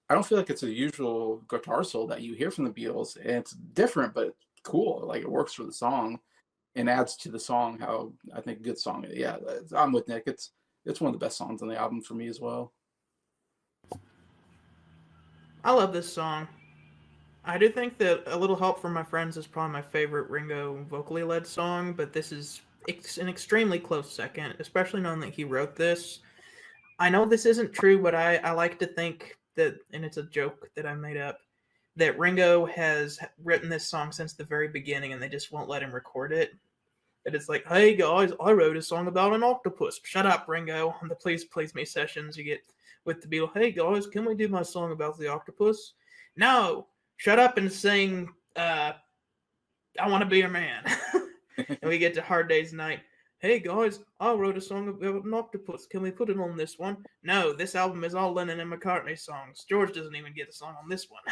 I don't feel like it's a usual guitar solo that you hear from the Beatles. And it's different, but cool. Like it works for the song and adds to the song. How I think a good song. Yeah, I'm with Nick. It's one of the best songs on the album for me as well. I love this song. I do think that A Little Help from My Friends is probably my favorite Ringo vocally led song, but this is an extremely close second, especially knowing that he wrote this. I know this isn't true, but I like to think that, and it's a joke that I made up, that Ringo has written this song since the very beginning and they just won't let him record it. And it's like, hey guys, I wrote a song about an octopus. Shut up, Ringo. On the Please Please Me sessions you get with the Beatles. Hey guys, can we do my song about the octopus? No, shut up and sing I Want to Be Your Man. And we get to Hard Day's Night. Hey guys, I wrote a song about an octopus. Can we put it on this one? No, this album is all Lennon and McCartney songs. George doesn't even get a song on this one.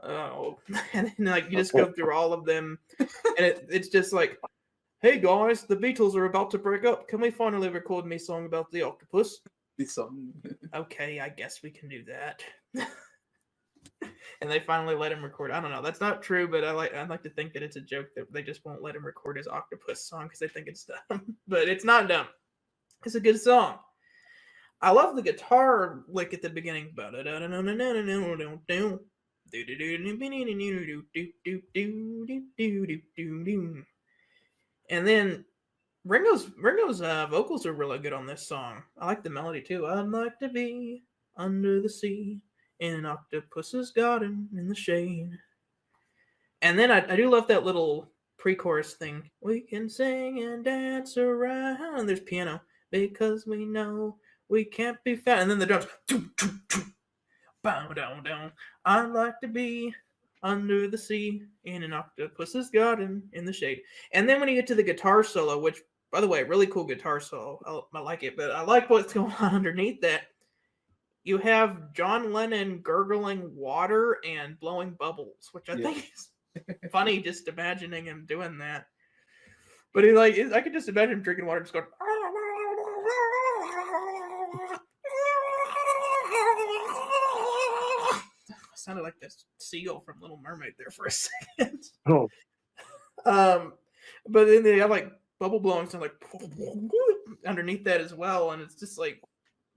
Oh, and then, like, you just go through all of them, and it's just like, hey guys, the Beatles are about to break up. Can we finally record me a song about the octopus? Okay, I guess we can do that. And they finally let him record. I don't know. That's not true, but I like to think that it's a joke that they just won't let him record his octopus song because they think it's dumb. But it's not dumb. It's a good song. I love the guitar lick at the beginning. And then Ringo's vocals are really good on this song. I like the melody too. I'd like to be under the sea in an octopus's garden in the shade. And then I do love that little pre-chorus thing. We can sing and dance around. And there's piano. Because we know we can't be found. And then the drums. Bow down down. I'd like to be under the sea in an octopus's garden in the shade. And then when you get to the guitar solo, which, by the way, really cool guitar solo. I like it, but I like what's going on underneath that. You have John Lennon gurgling water and blowing bubbles, which I think is funny just imagining him doing that. But I could just imagine him drinking water and just going. Sounded like this seagull from Little Mermaid there for a second. Oh. But then they have like bubble blowing sound like underneath that as well, and it's just like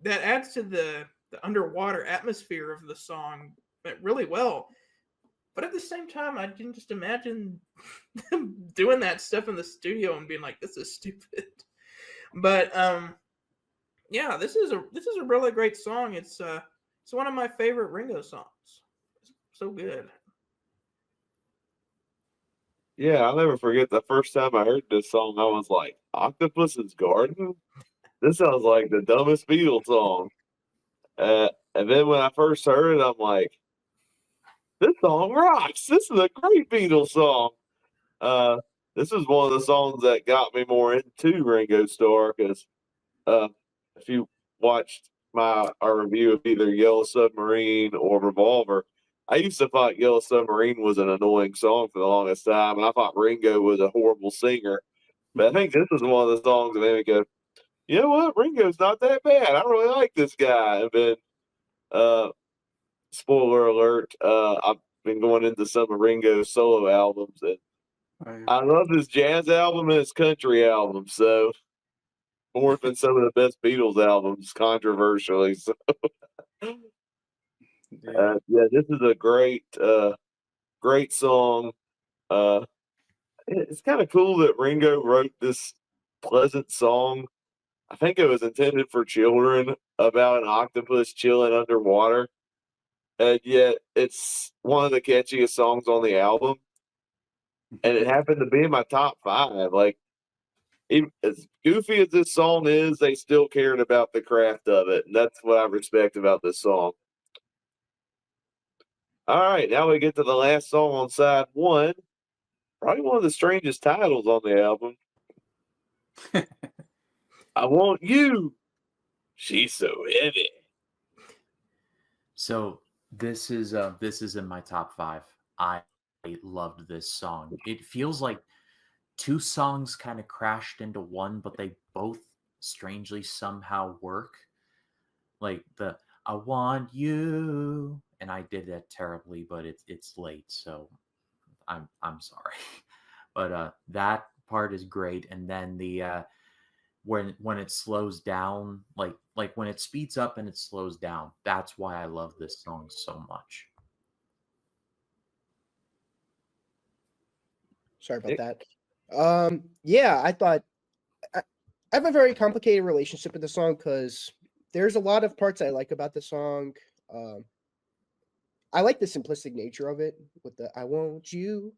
that adds to the underwater atmosphere of the song really well. But at the same time, I can just imagine them doing that stuff in the studio and being like, "This is stupid." But yeah, this is a really great song. It's one of my favorite Ringo songs. It's so good. Yeah, I'll never forget the first time I heard this song. I was like, "Octopus's Garden? This sounds like the dumbest Beatles song." And then when I first heard it, I'm like, "This song rocks! This is a great Beatles song." This is one of the songs that got me more into Ringo Starr because if you watched our review of either Yellow Submarine or Revolver, I used to thought Yellow Submarine was an annoying song for the longest time, and I thought Ringo was a horrible singer. But I think this was one of the songs that made me go, you know what, Ringo's not that bad. I really like this guy. And then, spoiler alert, I've been going into some of Ringo's solo albums, and I love his jazz album and his country album. So, more than some of the best Beatles albums, controversially. So, yeah, this is a great song. It's kind of cool that Ringo wrote this pleasant song. I think it was intended for children about an octopus chilling underwater. And yet it's one of the catchiest songs on the album. And it happened to be in my top 5. Like, even as goofy as this song is, they still cared about the craft of it. And that's what I respect about this song. All right, now we get to the last song on side 1. Probably one of the strangest titles on the album. I Want You. She's so heavy. So this is in my top 5. I loved this song. It feels like 2 songs kind of crashed into one, but they both strangely somehow work. Like I want you, and I did that terribly, but it's late, so I'm sorry. But that part is great, and then the when it slows down, like when it speeds up and it slows down, that's why I love this song so much. Sorry about that. Yeah, I thought I have a very complicated relationship with the song because there's a lot of parts I like about the song. Um, I like the simplistic nature of it with the I want you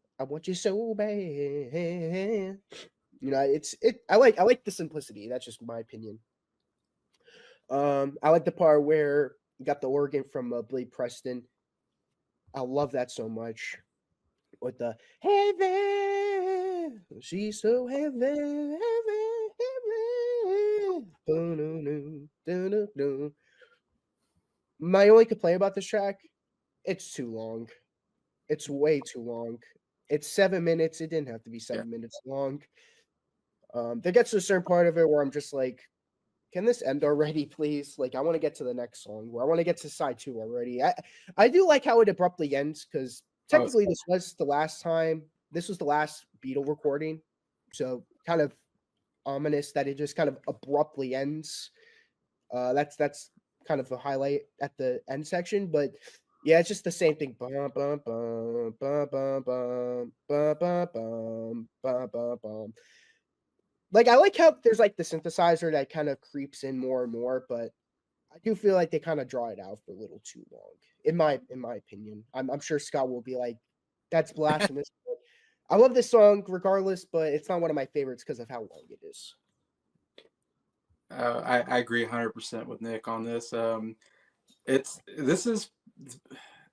so bad. You know, I like the simplicity. That's just my opinion. I like the part where you got the organ from Blake Preston. I love that so much. With the heavy, she's so heavy, heavy, heavy. Doo-doo-doo, doo-doo-doo. My only complaint about this track, it's too long. It's way too long. It's 7 minutes. It didn't have to be 7 minutes long. There gets to a certain part of it where I'm just like, can this end already, please? Like, I want to get to the next song, where I want to get to side 2 already. I do like how it abruptly ends, because technically this was the last Beatle recording, so kind of ominous that it just kind of abruptly ends. That's kind of a highlight at the end section, but yeah, it's just the same thing. Bum, bum, bum, bum, bum, bum, bum, bum, bum, bum, bum, bum. Like, I like how there's like the synthesizer that kind of creeps in more and more, but I do feel like they kind of draw it out for a little too long, in my opinion. I'm sure Scott will be like, "That's blasphemous." I love this song regardless, but it's not one of my favorites because of how long it is. I agree 100% with Nick on this.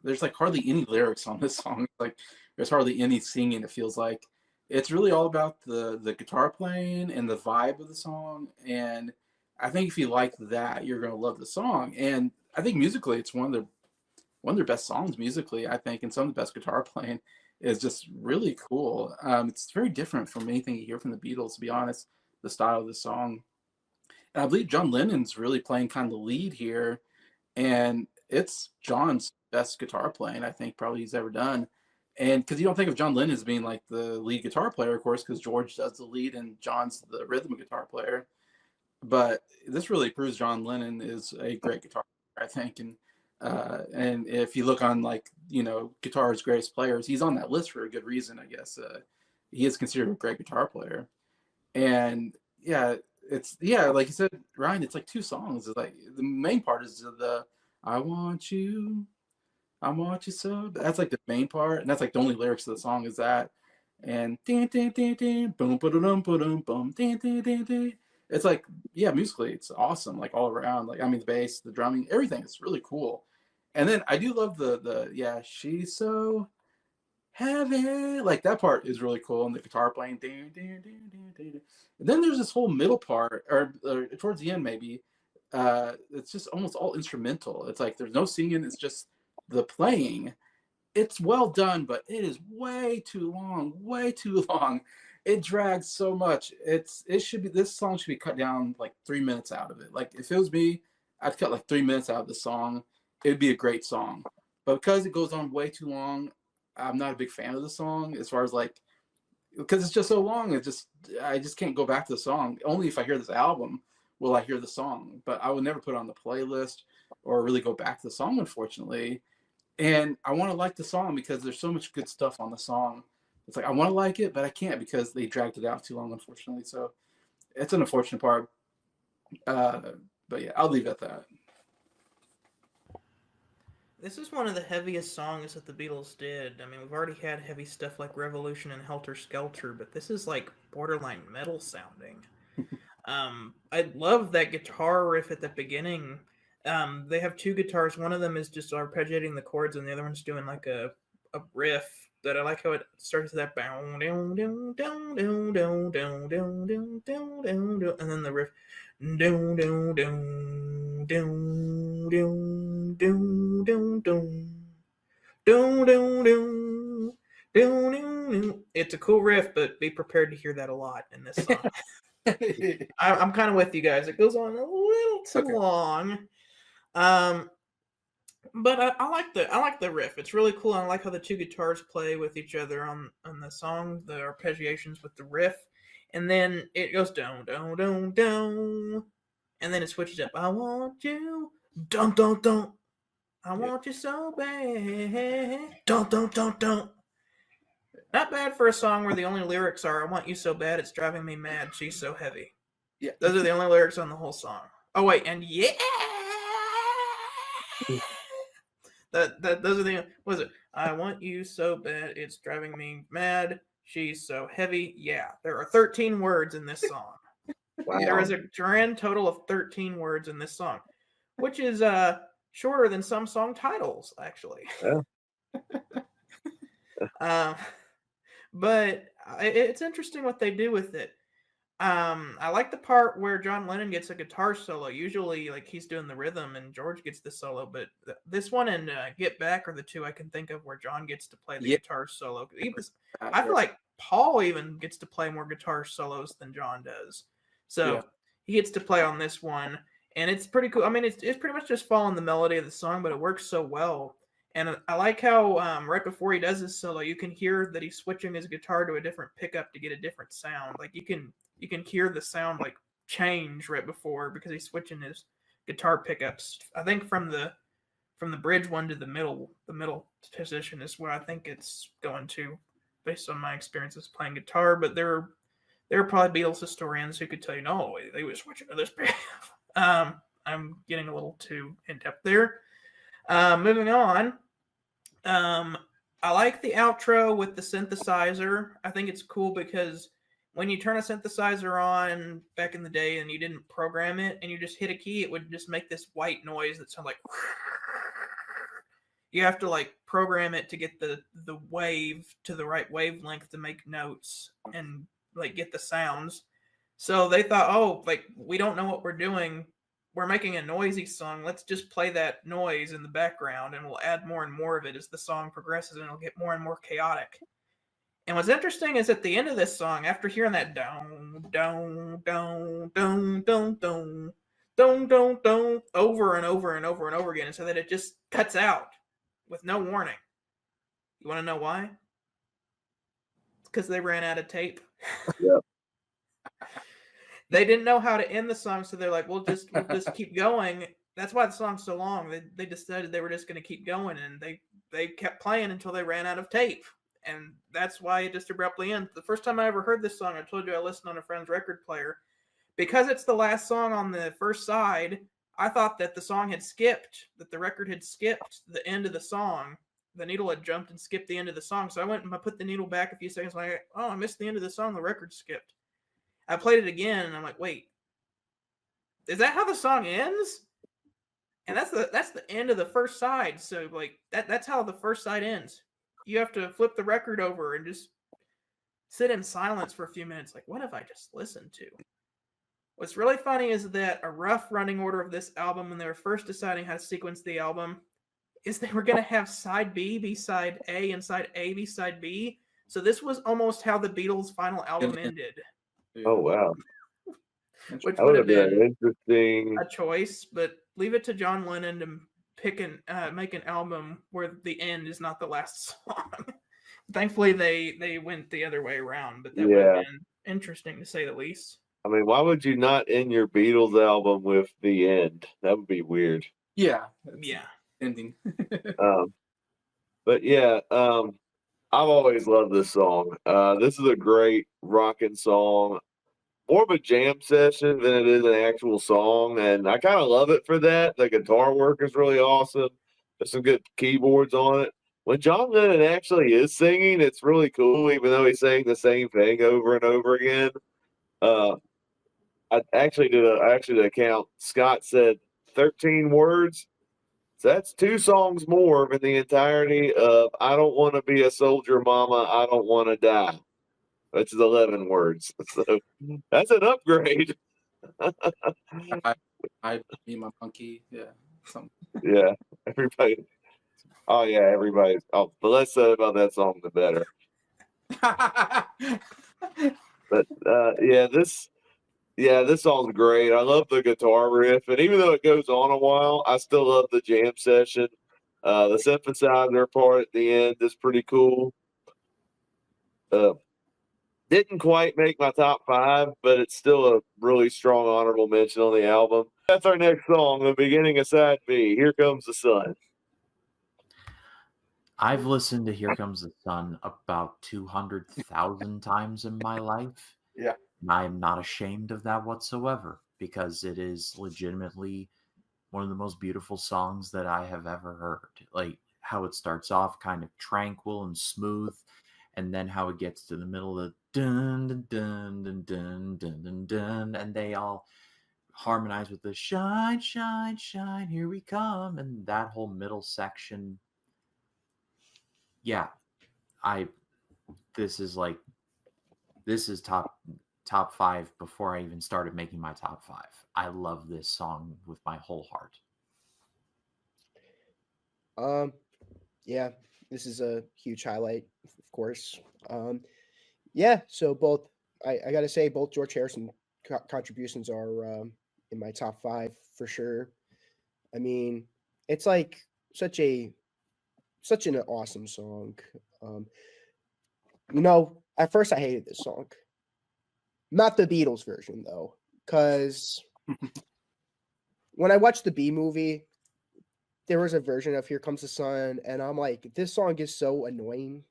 There's like hardly any lyrics on this song. Like there's hardly any singing. It feels like it's really all about the guitar playing and the vibe of the song. And I think if you like that, you're gonna love the song. And I think musically, it's one of their best songs musically. I think, and some of the best guitar playing is just really cool. It's very different from anything you hear from the Beatles, to be honest. The style of the song. And I believe John Lennon's really playing kind of the lead here, and it's John's best guitar playing I think probably he's ever done. And because you don't think of John Lennon as being like the lead guitar player, of course, because George does the lead and John's the rhythm guitar player. But this really proves John Lennon is a great guitar player, I think. And if you look on like guitar's greatest players, he's on that list for a good reason, I guess. He is considered a great guitar player. And yeah, like you said, Ryan, it's like 2 songs. It's like the main part is the I want you so. That's like the main part, and that's like the only lyrics of the song is that. And boom, boom, boom, boom, it's like, yeah, musically it's awesome, like all around. Like I mean, the bass, the drumming, everything is really cool. And then I do love the yeah, she's so heavy. Like that part is really cool, and the guitar playing. And then there's this whole middle part, or towards the end maybe. It's just almost all instrumental. It's like there's no singing. It's just the playing. It's well done, but it is way too long. Way too long. It drags so much. This song should be cut down like 3 minutes out of it. Like if it was me, I'd cut like 3 minutes out of the song. It'd be a great song. But because it goes on way too long, I'm not a big fan of the song as far as like, because it's just so long. I just can't go back to the song. Only if I hear this album will I hear the song, but I would never put it on the playlist or really go back to the song, unfortunately. And I want to like the song because there's so much good stuff on the song. It's like I want to like it, but I can't because they dragged it out too long, unfortunately. So it's an unfortunate part. But yeah, I'll leave it at that. This is one of the heaviest songs that the Beatles did. I mean, we've already had heavy stuff like Revolution and Helter Skelter, but this is like borderline metal sounding. I love that guitar riff at the beginning. They have 2 guitars. One of them is just arpeggiating the chords, and the other one's doing like a riff. That I like how it starts with that and then the riff. It's a cool riff, but be prepared to hear that a lot in this song. I'm kind of with you guys. It goes on a little too long. But I like the riff. It's really cool. I like how the two guitars play with each other on the song, the arpeggiations with the riff, and then it goes down, down, down, down, and then it switches up. I want you, dun dun dun. I want you so bad, dun dun dun dun. Not bad for a song where the only lyrics are "I want you so bad, it's driving me mad. She's so heavy." Yeah. Those are the only lyrics on the whole song. Oh wait, and yeah. Those are the what is it? I want you so bad, it's driving me mad. She's so heavy. Yeah, there are 13 words in this song. Wow. There is a grand total of 13 words in this song, which is shorter than some song titles, actually. Yeah. But it's interesting what they do with it. I like the part where John Lennon gets a guitar solo. Usually, like he's doing the rhythm and George gets the solo, but this one and Get Back are the two I can think of where John gets to play the guitar solo. I feel like Paul even gets to play more guitar solos than John does. So he gets to play on this one, and it's pretty cool. I mean, it's pretty much just following the melody of the song, but it works so well. And I like how right before he does his solo, you can hear that he's switching his guitar to a different pickup to get a different sound. Like you can hear the sound like change right before because he's switching his guitar pickups. I think from the bridge one to the middle position is where I think it's going to, based on my experiences playing guitar. But there are probably Beatles historians who could tell you, no, they were switching to this pickup. I'm getting a little too in depth there. Moving on. I like the outro with the synthesizer. I think it's cool because when you turn a synthesizer on back in the day and you didn't program it and you just hit a key, it would just make this white noise that sounds like you have to like program it to get the wave to the right wavelength to make notes and like get the sounds. So they thought, oh, like we don't know what we're doing. We're making a noisy song. Let's just play that noise in the background and we'll add more and more of it as the song progresses and it'll get more and more chaotic. And what's interesting is at the end of this song, after hearing that down, down, down, down, down, down, down, down, down, over and over and over and over again, so that it just cuts out with no warning. You want to know why? It's because they ran out of tape. Yeah. They didn't know how to end the song, so they're like, we'll just keep going. That's why the song's so long. They decided they were just going to keep going, and they kept playing until they ran out of tape. And that's why it just abruptly ends. The first time I ever heard this song, I told you I listened on a friend's record player. Because it's the last song on the first side, I thought that the song had skipped, that the record had skipped the end of the song. The needle had jumped and skipped the end of the song. So I went and I put the needle back a few seconds. Like, oh, I missed the end of the song. The record skipped. I played it again, and I'm like, wait, is that how the song ends? And that's the end of the first side. So like that's how the first side ends. You have to flip the record over and just sit in silence for a few minutes. Like, what have I just listened to? What's really funny is that a rough running order of this album, when they were first deciding how to sequence the album, is they were going to have side B be side A and side A be side B. So this was almost how the Beatles' final album ended. Oh, wow. Which That would have been interesting. a choice, but leave it to John Lennon to make an album where the end is not the last song. Thankfully, they went the other way around, but that would have been interesting to say the least. I mean, why would you not end your Beatles album with the end? That would be weird. Yeah. Ending. But yeah, I've always loved this song. This is a great rocking song. More of a jam session than it is an actual song, and I kind of love it for that. The guitar work is really awesome. There's some good keyboards on it. When John Lennon actually is singing, it's really cool, even though he's saying the same thing over and over again. I actually did a count. Scott said 13 words. So that's 2 songs more than the entirety of "I Don't Want to Be a Soldier, Mama, I Don't Want to Die." Which is 11 words. So that's an upgrade. I be my monkey. Yeah. Yeah. Everybody. Oh yeah, everybody's. Oh, the less said about that song, the better. But this song's great. I love the guitar riff, and even though it goes on a while, I still love the jam session. The synthesizer part at the end is pretty cool. Didn't quite make my top 5, but it's still a really strong honorable mention on the album. That's our next song, the beginning of side B, Here Comes the Sun. I've listened to Here Comes the Sun about 200,000 times in my life. Yeah. And I'm not ashamed of that whatsoever, because it is legitimately one of the most beautiful songs that I have ever heard. Like how it starts off kind of tranquil and smooth, and then how it gets to the middle of the dun dun dun dun dun dun dun dun, and they all harmonize with the shine, shine, shine, here we come, and that whole middle section. Yeah, this is top 5 before I even started making my top 5. I love this song with my whole heart. Yeah, this is a huge highlight, of course. Yeah, so both I gotta say both George Harrison contributions are in my top 5 for sure. I mean, it's like such an awesome song. At first I hated this song, not the Beatles version though, because when I watched the B movie, there was a version of Here Comes the Sun, and I'm like, this song is so annoying.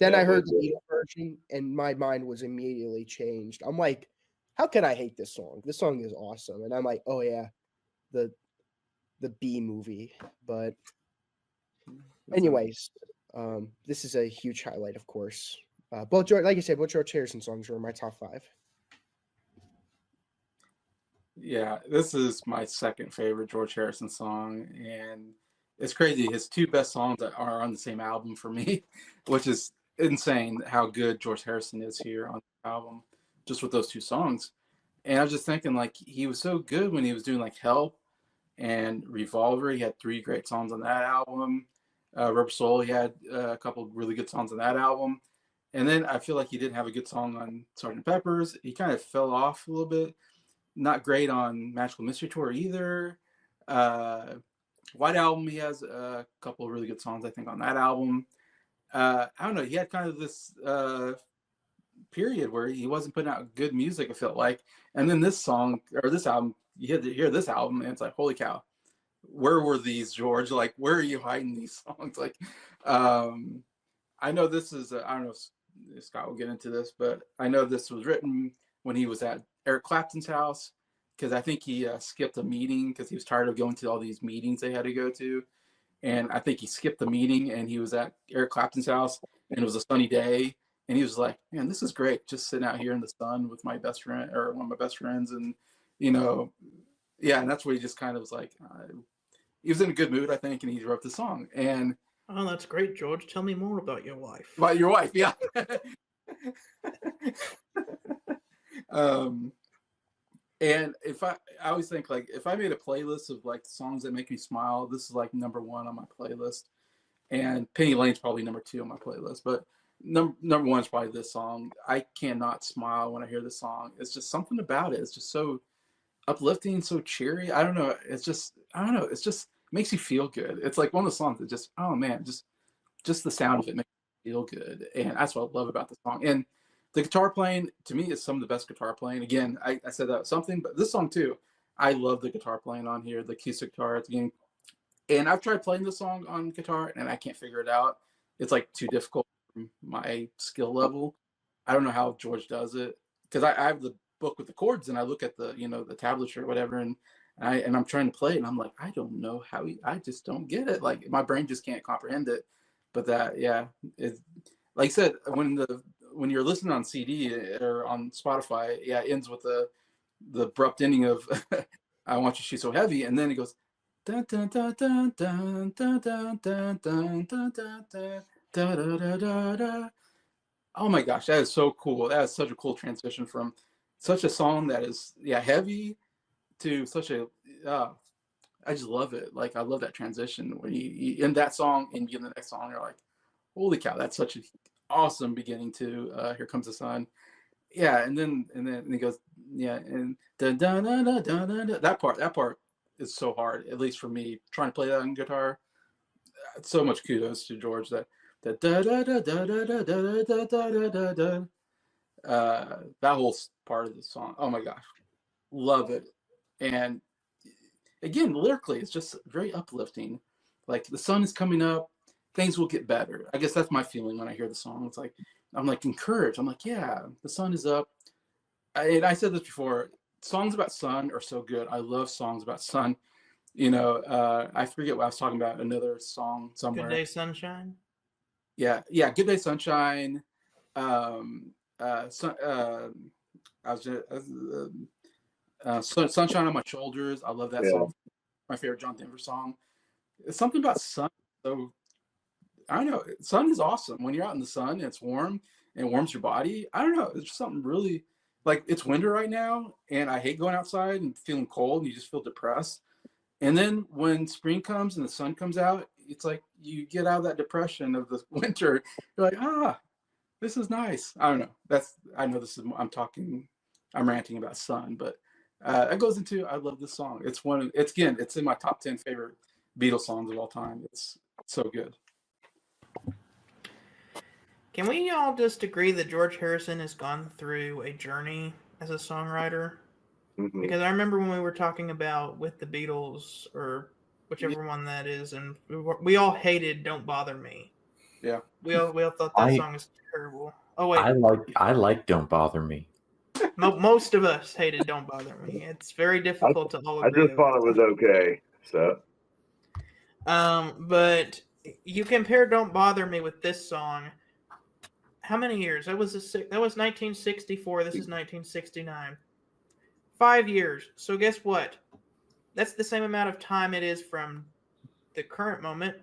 Then Yeah, I heard but- the Beatles version, and my mind was immediately changed. I'm like, how can I hate this song? This song is awesome. And I'm like, oh yeah, the B movie. But anyways, this is a huge highlight, of course. Both George, like I said, both George Harrison songs are in my top 5. Yeah, this is my second favorite George Harrison song, and it's crazy. His 2 best songs are on the same album for me, which is insane how good George Harrison is here on the album, just with those 2 songs. And I was just thinking, like, he was so good when he was doing like Help and Revolver. He had 3 great songs on that album. Rubber Soul, he had a couple really good songs on that album. And then I feel like he didn't have a good song on Sgt. Pepper's. He kind of fell off a little bit. Not great on Magical Mystery Tour either. White Album, he has a couple of really good songs, I think, on that album. I don't know. He had kind of this period where he wasn't putting out good music, I felt like. And then this song, or this album, you had to hear this album, and it's like, holy cow. Where were these, George? Like, where are you hiding these songs? Like, I know this is, I don't know if Scott will get into this, but I know this was written when he was at Eric Clapton's house, because I think he skipped a meeting because he was tired of going to all these meetings they had to go to. And I think he skipped the meeting, and he was at Eric Clapton's house, and it was a sunny day. And he was like, man, this is great. Just sitting out here in the sun with my best friend, or one of my best friends. And, yeah, and that's where he just kind of was like, he was in a good mood, I think, and he wrote the song. And Oh, that's great, George. Tell me more about your wife. about your wife, yeah. And I always think, like, if I made a playlist of like songs that make me smile, this is like number 1 on my playlist. And Penny Lane's probably number 2 on my playlist, but number 1 is probably this song. I cannot smile when I hear this song. It's just something about it. It's just so uplifting, so cheery. I don't know. It's just makes you feel good. It's like one of the songs that just, oh man, just the sound of it makes you feel good. And that's what I love about the song. And the guitar playing, to me, is some of the best guitar playing. Again, I said that was something, but this song too, I love the guitar playing on here, the acoustic guitar at the beginning. And I've tried playing this song on guitar, and I can't figure it out. It's like too difficult for my skill level. I don't know how George does it, because I have the book with the chords, and I look at the the tablature or whatever, and I'm trying to play it, and I'm like, I don't know how I just don't get it. Like my brain just can't comprehend it. But that, yeah, it, like I said, when you're listening on CD or on Spotify, yeah, it ends with the abrupt ending of "I Want You, She's So Heavy," and then it goes dun dun dun dun dun dun dun dun dun dun dun dun da da da da da. Oh my gosh, that is so cool. That is such a cool transition from such a song that is heavy to such a I just love it. Like I love that transition when you end that song and you get the next song, you're like, holy cow, that's such an awesome beginning to Here Comes the Sun. Yeah, and then he goes, yeah, and da da da da da da. That part is so hard, at least for me, trying to play that on guitar. So much kudos to George that da da da da da da da da da da da da. That whole part of the song. Oh my gosh, love it. And again, lyrically, it's just very uplifting. Like the sun is coming up, things will get better. I guess that's my feeling when I hear the song. It's like I'm like encouraged. I'm like, yeah, the sun is up. And I said this before. Songs about sun are so good. I love songs about sun. You know, I forget what I was talking about. Another song somewhere. Good Day Sunshine. Yeah, Good Day Sunshine. I was just, Sunshine on My Shoulders. I love that song. My favorite John Denver song. It's something about sun. So I don't know. Sun is awesome. When you're out in the sun and it's warm and it warms your body. I don't know. It's just something really, like, it's winter right now and I hate going outside and feeling cold and you just feel depressed. And then when spring comes and the sun comes out, it's like you get out of that depression of the winter. You're like, this is nice. I don't know. I know this is, I'm ranting about sun, but that goes into, I love this song. It's in my top 10 favorite Beatles songs of all time. It's so good. Can we all just agree that George Harrison has gone through a journey as a songwriter? Mhm. Because I remember when we were talking about with the Beatles or whichever one that is, and we all hated "Don't Bother Me." Yeah, we all thought that song was terrible. Oh wait, I like "Don't Bother Me." Most of us hated "Don't Bother Me." It's very difficult to all I agree. just thought it was okay. So, but you compare "Don't Bother Me" with this song. How many years? That was 1964. This is 1969. 5 years. So guess what? That's the same amount of time it is from the current moment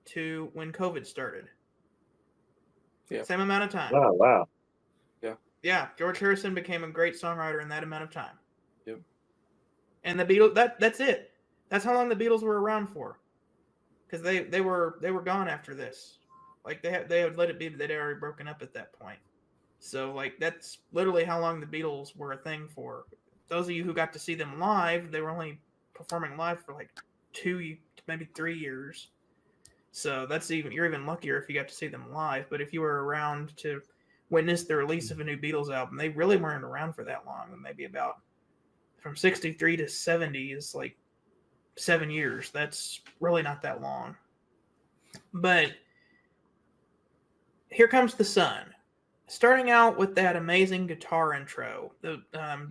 to when COVID started. Yeah. Same amount of time. wow. Yeah, George Harrison became a great songwriter in that amount of time. Yep. And the Beatles, that's it. That's how long the Beatles were around for. Because they were gone after this. Like they had let it be, but they'd already broken up at that point. So like that's literally how long the Beatles were a thing for. Those of you who got to see them live, they were only performing live for like 2, maybe 3 years. So you're even luckier if you got to see them live. But if you were around to witness the release of a new Beatles album, they really weren't around for that long. Maybe about from 63 to 70 is like 7 years. That's really not that long. But Here Comes the Sun. Starting out with that amazing guitar intro that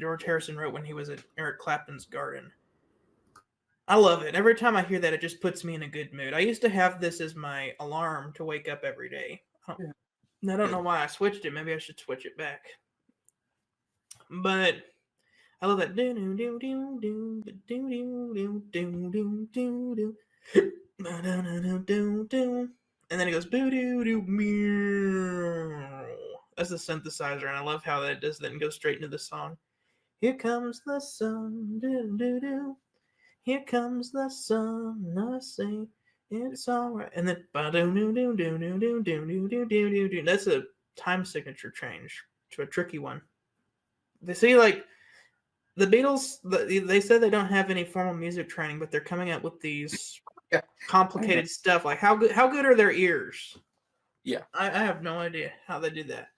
George Harrison wrote when he was at Eric Clapton's garden. I love it. Every time I hear that, it just puts me in a good mood. I used to have this as my alarm to wake up every day. I don't know why I switched it. Maybe I should switch it back. But I love that. And then it goes boo doo doo meow. That's the synthesizer, and I love how that does that and goes straight into the song. Here comes the sun, doo doo doo. Here comes the sun, I say it's alright. And then ba doo doo doo doo doo doo doo doo doo doo. That's a time signature change to a tricky one. They see like the Beatles. They said they don't have any formal music training, but they're coming up with these complicated stuff. Like how good are their ears? Yeah, I have no idea how they do that.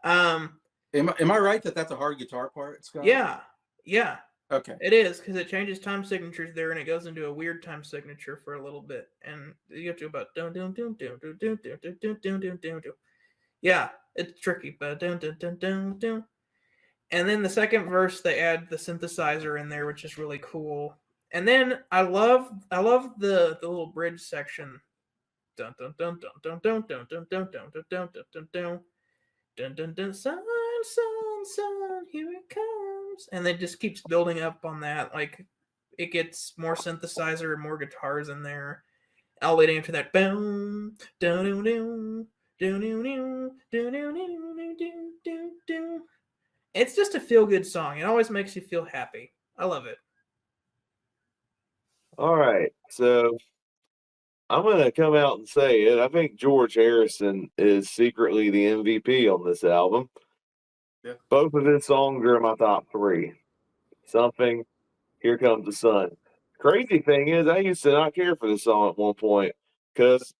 Am I right that that's a hard guitar part, Scott? Yeah. Okay. It is because it changes time signatures there, and it goes into a weird time signature for a little bit, and you have to about dun dun dun dun dun dun dun dun dun dun dun dun. Yeah, it's tricky, but dun dun dun dun dun. And then the second verse, they add the synthesizer in there, which is really cool. And then I love the little bridge section. Dun dun dun dun dun dun dun dun dun dun dun dun dun dun dun dun dun. Sun, here it comes. And it just keeps building up on that. Like it gets more synthesizer and more guitars in there. All leading into that boom, dun dun dun dun dun dun dun dun dun. It's just a feel-good song. It always makes you feel happy. I love it. All right. So I'm going to come out and say it. I think George Harrison is secretly the MVP on this album. Yeah. Both of his songs are in my top 3. Something, Here Comes the Sun. crazy thing is, I used to not care for this song at one point because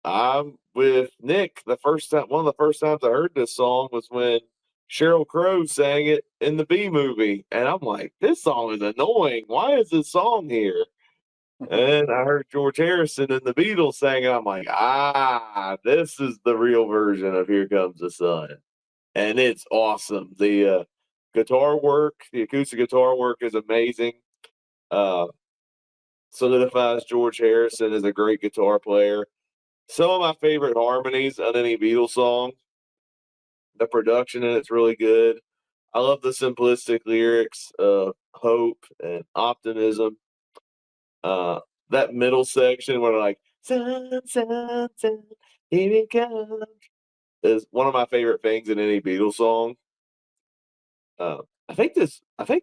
I'm with Nick. One of the first times I heard this song was when Sheryl Crow sang it in the Bee Movie, and I'm like, this song is annoying. Why is this song here? And I heard George Harrison and the Beatles sang it. I'm like, this is the real version of Here Comes the Sun. And it's awesome. The guitar work, the acoustic guitar work is amazing. Solidifies George Harrison as a great guitar player. Some of my favorite harmonies on any Beatles song. The production in it's really good. I love the simplistic lyrics of hope and optimism. That middle section where they're like, sun, sun, sun, here it comes, is one of my favorite things in any Beatles song. I think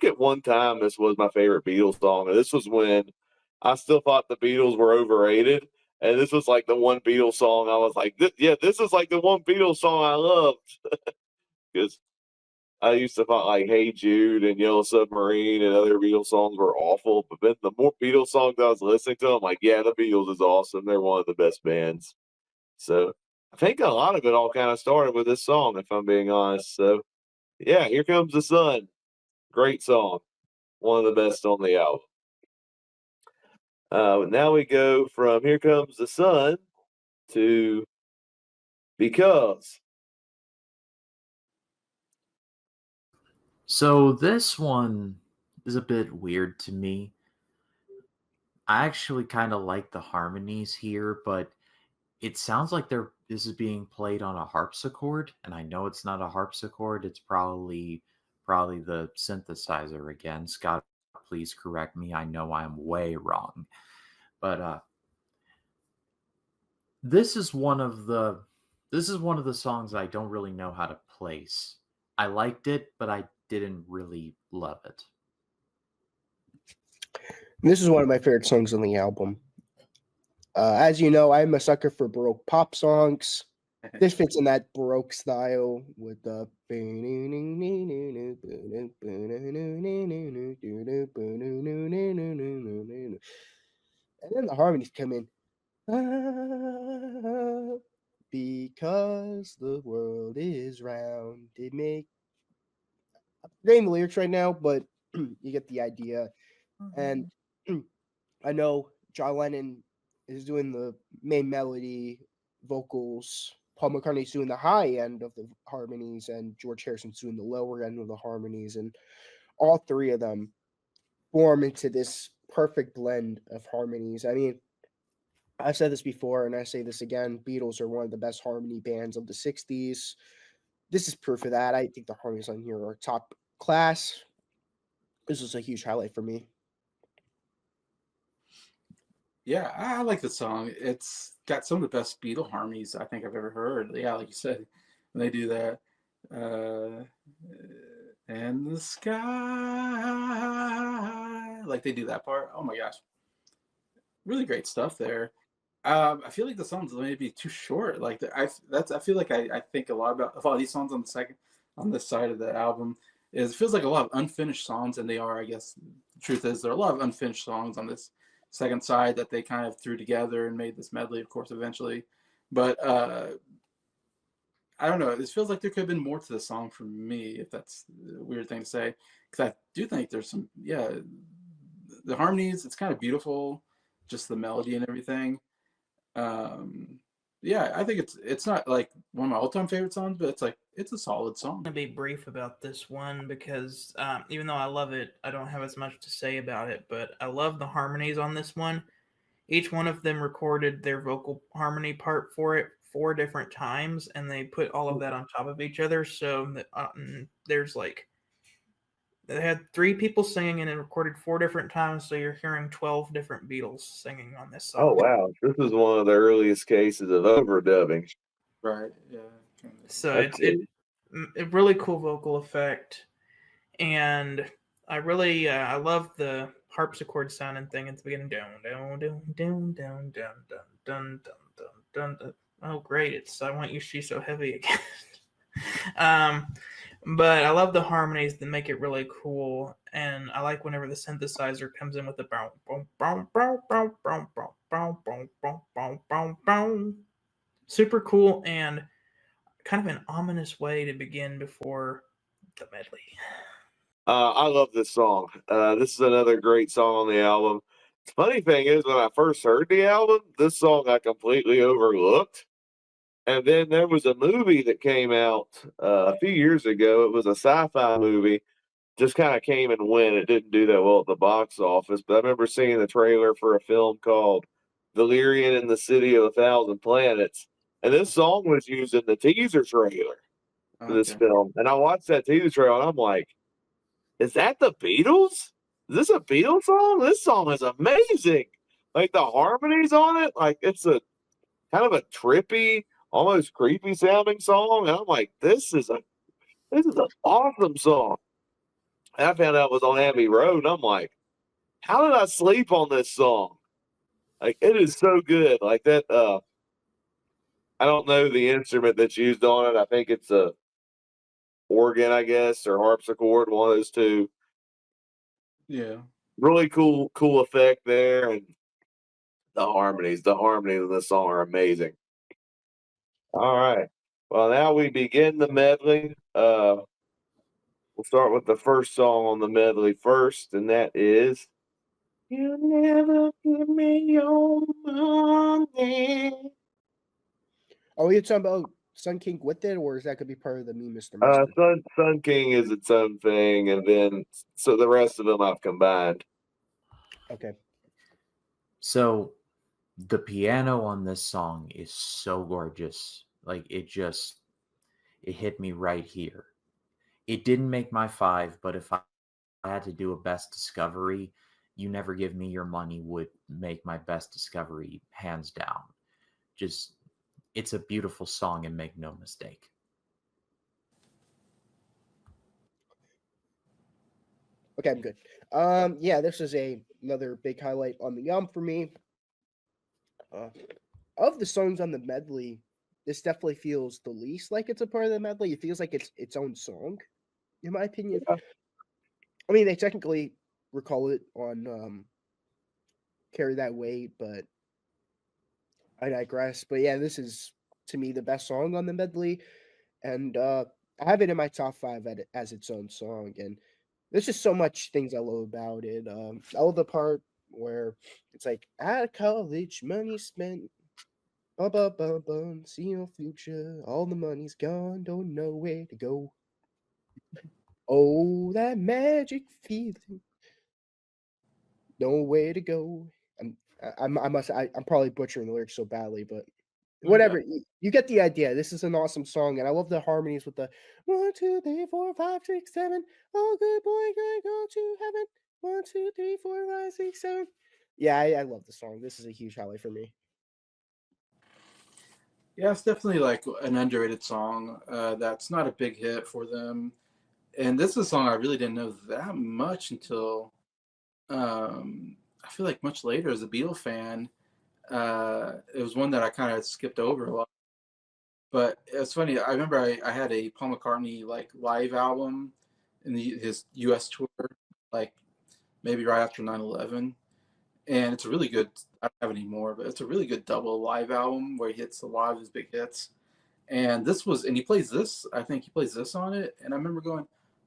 at one time this was my favorite Beatles song, and this was when I still thought the Beatles were overrated. And this was like the one Beatles song I was like, this is like the one Beatles song I loved. Because I used to thought like Hey Jude and Yellow Submarine and other Beatles songs were awful. But then the more Beatles songs I was listening to, I'm like, yeah, the Beatles is awesome. They're one of the best bands. So I think a lot of it all kind of started with this song, if I'm being honest. So yeah, Here Comes the Sun. Great song. One of the best on the album. Now we go from Here Comes the Sun to Because. So this one is a bit weird to me. I actually kind of like the harmonies here, but it sounds like this is being played on a harpsichord, and I know it's not a harpsichord. It's probably the synthesizer again. Scott, please correct me. I know I'm way wrong, but this is one of the songs I don't really know how to place. I liked it, but I didn't really love it. This is one of my favorite songs on the album. As you know, I'm a sucker for Baroque pop songs. This fits in that Baroque style with the. And then the harmonies come in. Because the world is round. I'm forgetting the lyrics right now, but you get the idea. And I know John Lennon is doing the main melody, vocals. Paul McCartney's doing the high end of the harmonies, and George Harrison's doing the lower end of the harmonies. And all three of them form into this perfect blend of harmonies. I mean, I've said this before, and I say this again. Beatles are one of the best harmony bands of the 60s. This is proof of that. I think the harmonies on here are top class. This was a huge highlight for me. Yeah, I like the song. It's got some of the best Beatle harmonies I think I've ever heard. Yeah, like you said, when they do that. And the sky. Like they do that part. Oh my gosh. Really great stuff there. I feel like the songs may be too short. Like I feel like I think a lot about a lot of these songs on this side of the album. It feels like a lot of unfinished songs, and they are, I guess. The truth is, there are a lot of unfinished songs on this second side that they kind of threw together and made this medley, of course, eventually. But I don't know. This feels like there could have been more to the song for me, if that's a weird thing to say. Because I do think there's some, the harmonies, it's kind of beautiful, just the melody and everything. I think it's not like one of my all-time favorite songs, but it's a solid song. I'm going to be brief about this one because even though I love it, I don't have as much to say about it, but I love the harmonies on this one. Each one of them recorded their vocal harmony part for it 4 different times, and they put all of that on top of each other. So there's they had 3 people singing and it recorded 4 different times, so you're hearing 12 different Beatles singing on this song. Oh wow, this is one of the earliest cases of overdubbing. Right. Yeah. So it's a really cool vocal effect, and I really I love the harpsichord sounding thing at the beginning. Down, down, down, down, down, down, down, down, down, down. Oh great! It's I Want You, She's So Heavy again. But I love the harmonies that make it really cool, and I like whenever the synthesizer comes in with the boom, boom, boom, boom, boom, boom, boom, boom, boom, boom, boom, boom, boom. Super cool and kind of an ominous way to begin before the medley. I love this song. This is another great song on the album. The funny thing is, when I first heard the album, this song I completely overlooked. And then there was a movie that came out a few years ago. It was a sci-fi movie. Just kind of came and went. It didn't do that well at the box office. But I remember seeing the trailer for a film called Valerian in the City of a Thousand Planets. And this song was used in the teaser trailer for this Okay. film. And I watched that teaser trailer and I'm like, is that the Beatles? Is this a Beatles song? This song is amazing. Like the harmonies on it, like it's a kind of a trippy, almost creepy sounding song. And I'm like, this is an awesome song. And I found out it was on Abbey Road, and I'm like, how did I sleep on this song? Like it is so good. Like that, I don't know the instrument that's used on it. I think it's a organ, I guess, or harpsichord, one of those two. Yeah. Really cool effect there, and the harmonies of this song are amazing. All right. Well, now we begin the medley. We'll start with the first song on the medley first, and that is "You Never Give Me Your Money." Are we talking about Sun King with it, or is that could be part of the Me, Mr. Mister? Sun King is its own thing, and then so the rest of them I've combined. Okay. So the piano on this song is so gorgeous. Like it hit me right here. It didn't make my 5, but if I had to do a best discovery, You Never Give Me Your Money would make my best discovery hands down. Just, it's a beautiful song, and make no mistake. Okay, I'm good. Yeah, this is another big highlight on the album for me. Of the songs on the medley, this definitely feels the least like it's a part of the medley. It feels like it's its own song, in my opinion. Yeah. I mean, they technically recall it on Carry That Weight, but I digress. But yeah, this is to me the best song on the medley, and I have it in my top 5 as its own song. And there's just so much things I love about it. I love the part where it's like at college, money spent. Bum, bum, bum, bum, see no future. All the money's gone, don't know where to go. Oh, that magic feeling, nowhere to go. I'm probably butchering the lyrics so badly, but whatever. You get the idea. This is an awesome song, and I love the harmonies with the 1, 2, 3, 4, 5, 6, 7. Oh, good boy, gonna go to heaven. 1, 2, 3, 4, 5, 6, 7. Yeah, I love the song. This is a huge highlight for me. Yeah, it's definitely like an underrated song. That's not a big hit for them. And this is a song I really didn't know that much until I feel like much later as a Beatle fan. It was one that I kind of skipped over a lot. But it's funny. I remember I had a Paul McCartney like live album in his U.S. tour, like maybe right after 9/11, and it's a really good. I don't have any more, but it's a really good double live album where he hits a lot of his big hits. And this was, and he plays this. I think he plays this on it. And I remember going,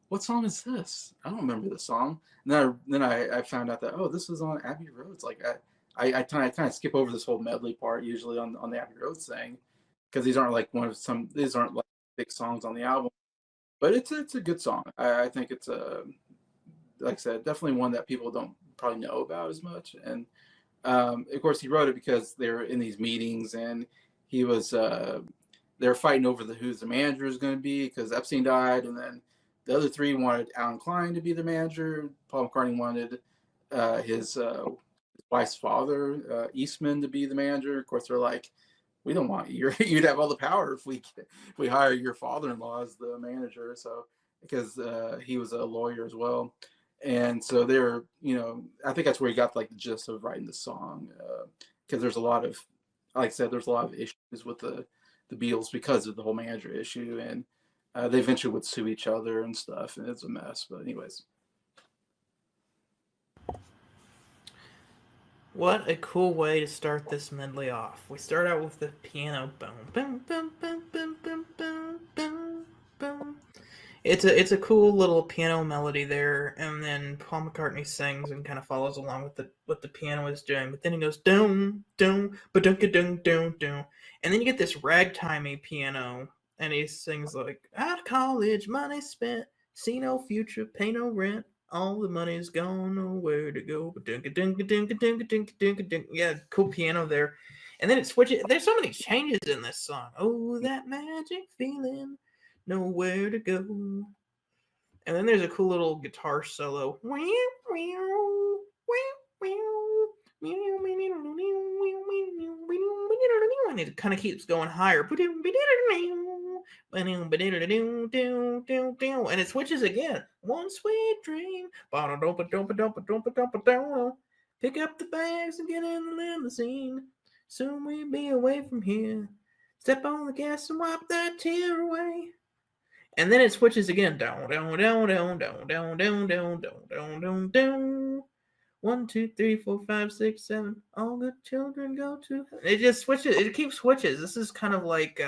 "What song is this? I don't remember the song." And then I found out that this is on Abbey Road. Like I kind of skip over this whole medley part usually on the Abbey Road thing because these aren't like these aren't like big songs on the album. But it's a good song. I think it's a, like I said, definitely one that people don't probably know about as much. And of course, he wrote it because they're in these meetings and he was they're fighting over who's the manager is going to be because Epstein died, and then the other 3 wanted Alan Klein to be the manager. Paul McCartney wanted his wife's father, Eastman, to be the manager. Of course, they're like, we don't want you. You'd have all the power if we hire your father-in-law as the manager. So because he was a lawyer as well. And so they're, I think that's where he got like the gist of writing the song, because there's a lot of, like I said, there's a lot of issues with the Beatles because of the whole manager issue, and They eventually would sue each other and stuff, and it's a mess. But anyways. What a cool way to start this medley off. We start out with the piano. Boom, boom, boom, boom, boom, boom, boom, boom, boom. It's a cool little piano melody there, and then Paul McCartney sings and kind of follows along with what the piano is doing. But then he goes dum dum ba dum dum dum dum, and then you get this ragtimey piano, and he sings like out of college, money spent, see no future, pay no rent. All the money's gone, nowhere to go. Yeah, cool piano there. And then it switches. There's so many changes in this song. Oh, that magic feeling, nowhere to go. And then there's a cool little guitar solo. And it kind of keeps going higher. And it switches again. One sweet dream. Pick up the bags and get in the limousine. Soon we'll be away from here. Step on the gas and wipe that tear away. And then it switches again. Down, down, down, down, down, down, down, down, down, down, down. 1, 2, 3, 4, 5, 6, 7. All good children go to. It just switches. It keeps switches. This is kind of like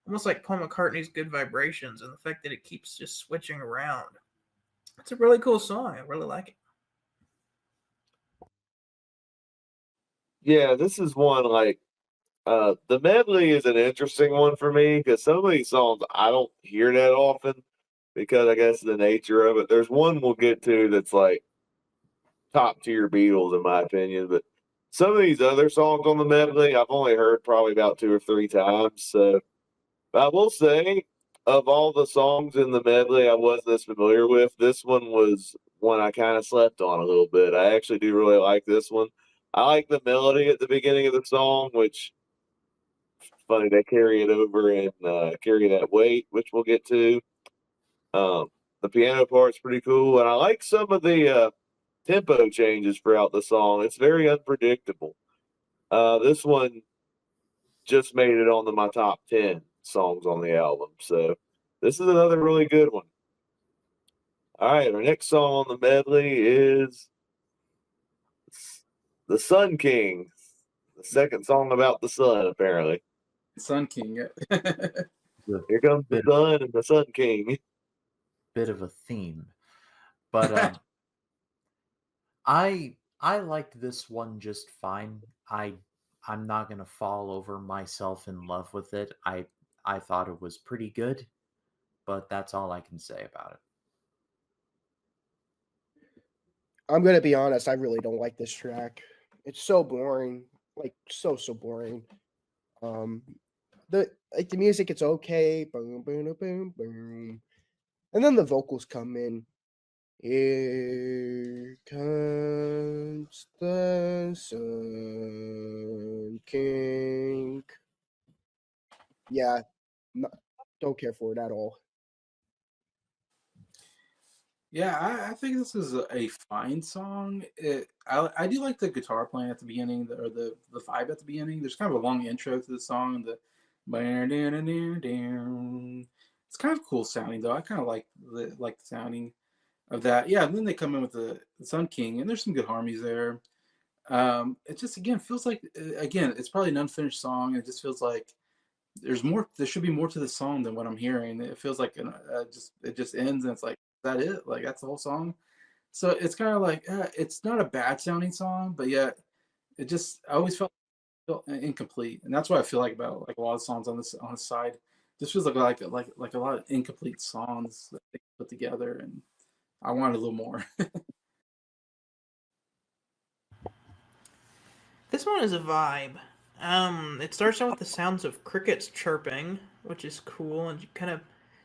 almost like Paul McCartney's Good Vibrations, and the fact that it keeps just switching around. It's a really cool song. I really like it. Yeah, this is one like the medley is an interesting one for me because some of these songs I don't hear that often because I guess the nature of it. There's one we'll get to that's like top tier Beatles in my opinion, but some of these other songs on the medley I've only heard probably about 2 or 3 times. So I will say, of all the songs in the medley I wasn't as familiar with, this one was one I kind of slept on a little bit. I actually do really like this one. I like the melody at the beginning of the song, which funny they carry it over and carry that weight, which we'll get to. The piano part's pretty cool, and I like some of the tempo changes throughout the song. It's very unpredictable. This one just made it onto my top 10 songs on the album, so this is another really good one. All right, our next song on the medley is The Sun King, the second song about the sun, apparently. Sun King. Here comes the sun and the Sun King. Bit of a theme, but I liked this one just fine. I'm not gonna fall over myself in love with it. I thought it was pretty good, but that's all I can say about it. I'm gonna be honest. I really don't like this track. It's so boring. Like so boring. The music, it's okay. Boom, boom, boom, boom. And then the vocals come in. Here comes the Sun King. Yeah, don't care for it at all. Yeah, I think this is a fine song. I do like the guitar playing at the beginning, or the vibe at the beginning. There's kind of a long intro to the song. It's kind of cool sounding though. I kind of like the sounding of that. Yeah, and then they come in with the Sun King, and there's some good harmonies there. It just again feels like it's probably an unfinished song. It just feels like there's more. There should be more to the song than what I'm hearing. It feels like it just ends, and it's like, is that it? Like that's the whole song. So it's kind of like it's not a bad sounding song, but yet it just I always felt incomplete, and that's what I feel like about like a lot of songs on the side. This feels like a lot of incomplete songs that they put together, and I wanted a little more. This one is a vibe. It starts out with the sounds of crickets chirping, which is cool, and kind of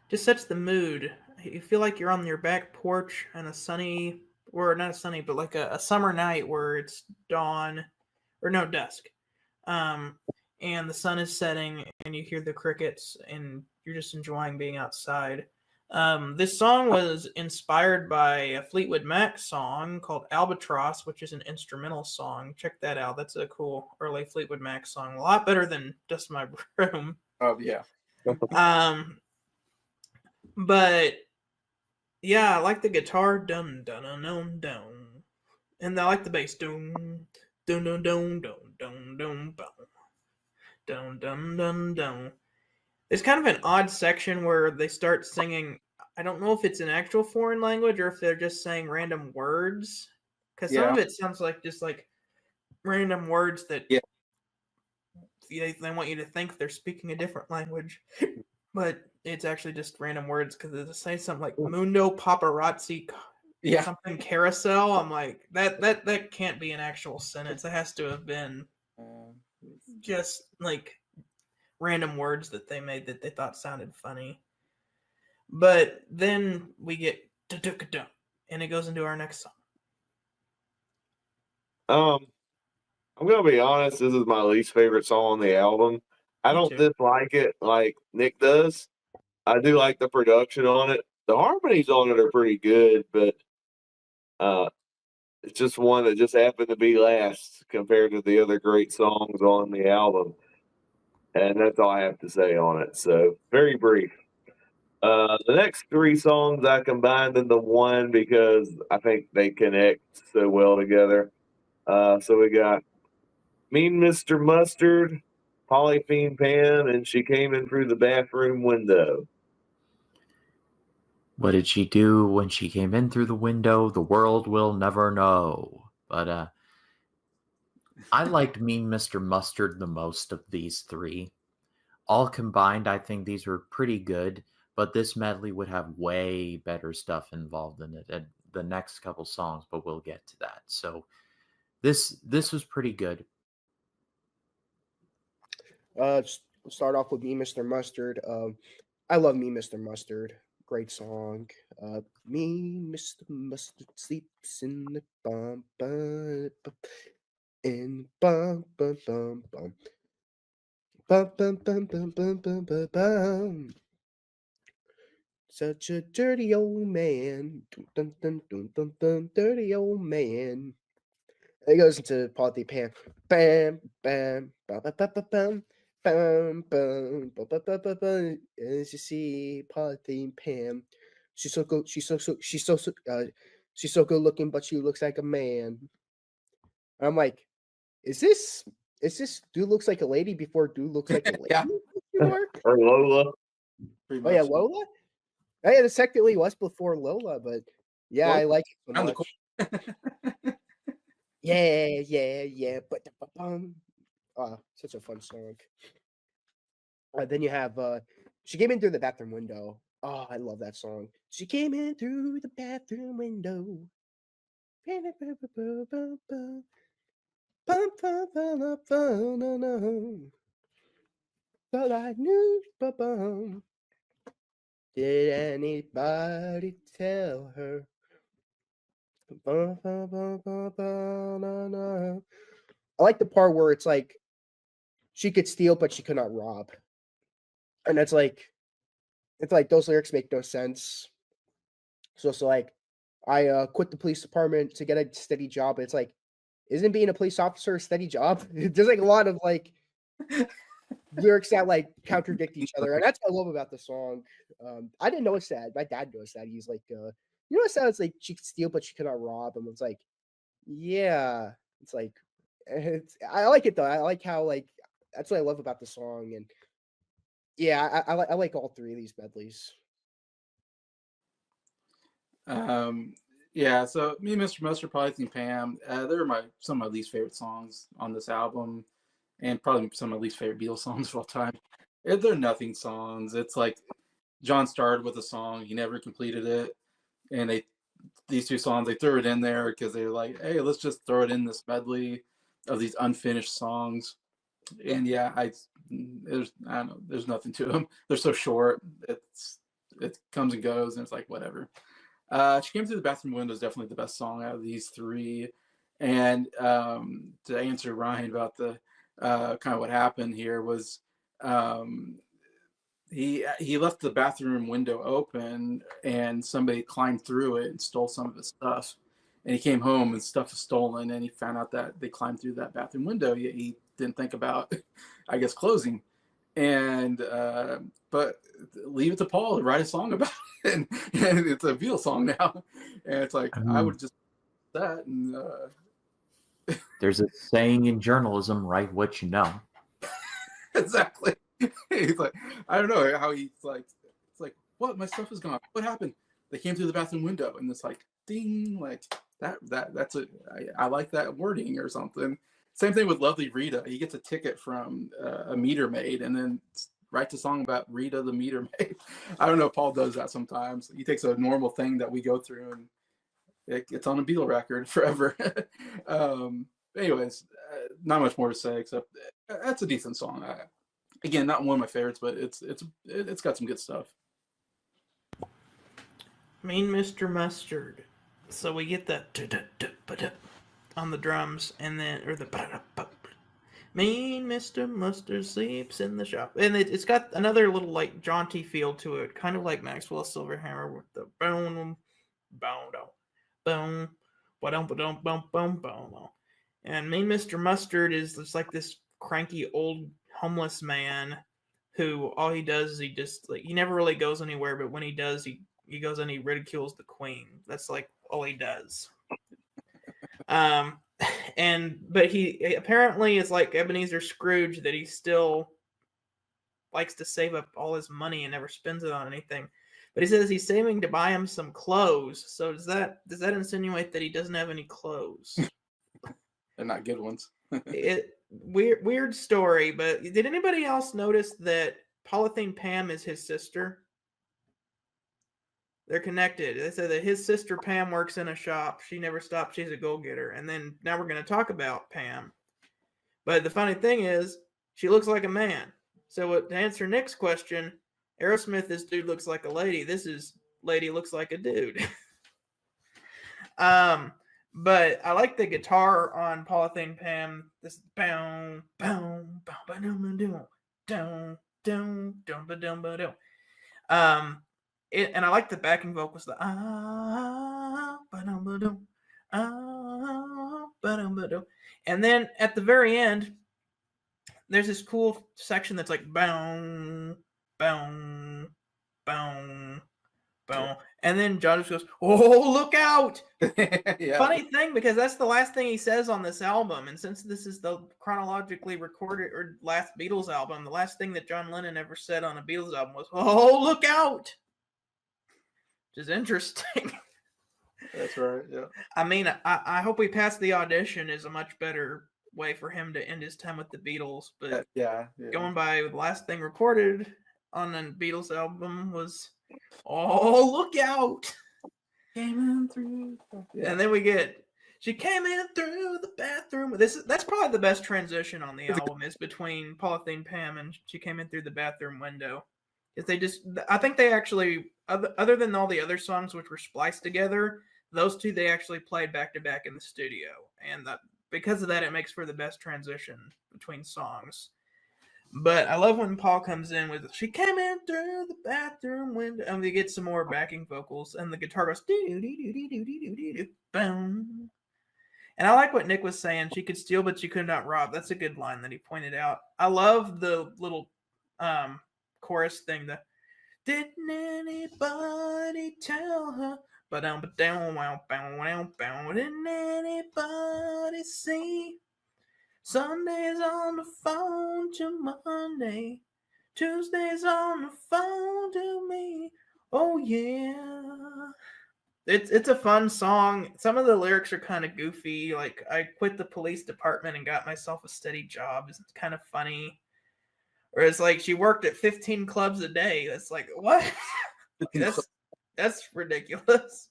just sets the mood. You feel like you're on your back porch on a sunny, or not a sunny, but like a summer night where it's dawn, or no, dusk. And the sun is setting, and you hear the crickets, and you're just enjoying being outside. This song was inspired by a Fleetwood Mac song called Albatross, which is an instrumental song. Check that out. That's a cool early Fleetwood Mac song. A lot better than Dust My Broom. Oh yeah. But yeah, I like the guitar dun dun dun dun dun, and I like the bass dun dun dun dun dun dun dun dun dun dun dun. There's kind of an odd section where they start singing. I don't know if it's an actual foreign language or if they're just saying random words, because some of it sounds like just like random words that they want you to think they're speaking a different language, but it's actually just random words because they say something like Mundo Paparazzi something carousel. I'm like, that can't be an actual sentence. That has to have been just like random words that they made that they thought sounded funny. But then we get da-da-da-da, and it goes into our next song. I'm gonna be honest, this is my least favorite song on the album. I Me don't too. dislike it like Nick does. I do like the production on it. The harmonies on it are pretty good, but it's just one that just happened to be last compared to the other great songs on the album. And that's all I have to say on it. So very brief. The next three songs I combined into one because I think they connect so well together. So we got Mean Mr. Mustard, Polythene Pan, and She Came In Through the Bathroom Window. What did she do when she came in through the window? The world will never know. But I liked Mean Mr. Mustard the most of these three. All combined, I think these were pretty good, but this medley would have way better stuff involved in it at the next couple songs, but we'll get to that. So this was pretty good. Start off with Me, Mr. Mustard. I love Me, Mr. Mustard. Great song. Me, Mr. Mustard sleeps in the bum, bum, bum, in bum, bum, bum, bum. Bum, bum, bum, bum, bum, bum, bum, bum. Such a dirty old man. Dun, dun, dun, dun, dun, dirty old man. And it goes into Polythene Pan. Bam, bam, bam, bam, bam, bam, bam, bam, bam, bam, bam, bam, bam. As you see, Polythene Pan. She's so good. She's so good looking, but she looks like a man. And I'm like, is this dude looks like a lady before dude looks like a lady? Yeah. Or Lola. Pretty Oh yeah, much. Lola. Oh, yeah, this technically was before Lola, but yeah, Well, I like it so around the much. Yeah. But such a fun song. Then you have She Came In Through the Bathroom Window. Oh, I love that song. She came in through the bathroom window. But I knew. Did anybody tell her? I like the part where it's like she could steal, but she could not rob. And it's like those lyrics make no sense. So it's like I quit the police department to get a steady job. It's like, isn't being a police officer a steady job? There's like a lot of like lyrics that like contradict each other, and that's what I love about the song. I didn't notice that. My dad noticed that. He's like, you notice how it's like she could steal, but she cannot rob. And it's like, yeah, it's like, I like it though. I like how like that's what I love about the song, and yeah, I like all three of these medleys. Yeah, so me and Mr. Mustard, Polythene Pam, they're some of my least favorite songs on this album, and probably some of my least favorite Beatles songs of all time. They're nothing songs. It's like John started with a song, he never completed it, and these two songs they threw it in there because they're like, hey, let's just throw it in this medley of these unfinished songs. And yeah, I don't know, there's nothing to them. They're so short. It comes and goes, and it's like whatever. She Came Through the Bathroom Window is definitely the best song out of these three. And to answer Ryan about the kind of what happened here was he left the bathroom window open and somebody climbed through it and stole some of his stuff. And he came home and stuff was stolen, and he found out that they climbed through that bathroom window. He didn't think about, I guess, closing. And but leave it to Paul to write a song about it, and it's a Beatles song now, and it's like I would just that and There's a saying in journalism: write what you know. exactly. He's like, I don't know how he's like, it's like, what? My stuff is gone. What happened? They came through the bathroom window, and it's like, ding, like that's a. I like that wording or something. Same thing with Lovely Rita. He gets a ticket from a meter maid, and then writes a song about Rita the meter maid. I don't know. Paul does that sometimes. He takes a normal thing that we go through, and it's on a Beatle record forever. Anyways, not much more to say except that's a decent song. Again, not one of my favorites, but it's got some good stuff. Mean Mr. Mustard. So we get that on the drums, and then Mean Mr. Mustard sleeps in the shop, and it's got another little like jaunty feel to it, kind of like Maxwell Silverhammer with the boom, boom, boom, boom, boom, boom, boom, boom. And Mean Mr. Mustard is just like this cranky old homeless man who all he does is he just like he never really goes anywhere, but when he does, he goes and he ridicules the Queen. That's like all he does. But he apparently is like Ebenezer Scrooge, that he still likes to save up all his money and never spends it on anything. But he says he's saving to buy him some clothes. So does that insinuate that he doesn't have any clothes? They're not good ones. Weird story, but did anybody else notice that Polythene Pam is his sister? They're connected. They said that his sister Pam works in a shop. She never stops. She's a go-getter. And then now we're going to talk about Pam. But the funny thing is, she looks like a man. So to answer Nick's question, Aerosmith, this dude looks like a lady. This is lady looks like a dude. But I like the guitar on Polythene Pam. This boom, boom, boom, boom, down, down, down, down, down. And I like the backing vocals. The and then at the very end, there's this cool section that's like boom, boom, boom, boom, and then John just goes, "Oh, look out!" Yeah. Funny thing, because that's the last thing he says on this album, and since this is the chronologically recorded or last Beatles album, the last thing that John Lennon ever said on a Beatles album was, "Oh, look out!" Which is interesting. That's right. Yeah. I mean, I hope We Pass the Audition is a much better way for him to end his time with the Beatles, but Yeah. going by the last thing recorded on the Beatles album was, "Oh, look out!" Came in through. Yeah. And then we get, "She came in through the bathroom." That's probably the best transition on the album, is between Polythene Pam and "She Came In Through the Bathroom Window." If I think they actually, other than all the other songs which were spliced together, those two they actually played back to back in the studio, and because of that, it makes for the best transition between songs. But I love when Paul comes in with "She came in through the bathroom window," and we get some more backing vocals, and the guitar goes do do do do do do do do boom. And I like what Nick was saying. She could steal, but she could not rob. That's a good line that he pointed out. I love the little chorus thing. The "Didn't anybody tell her? Didn't anybody see? Sunday's on the phone to Monday. Tuesday's on the phone to me. Oh yeah." It's a fun song. Some of the lyrics are kind of goofy. Like, "I quit the police department and got myself a steady job." It's kind of funny. Or it's like, "She worked at 15 clubs a day." That's like, what? That's ridiculous.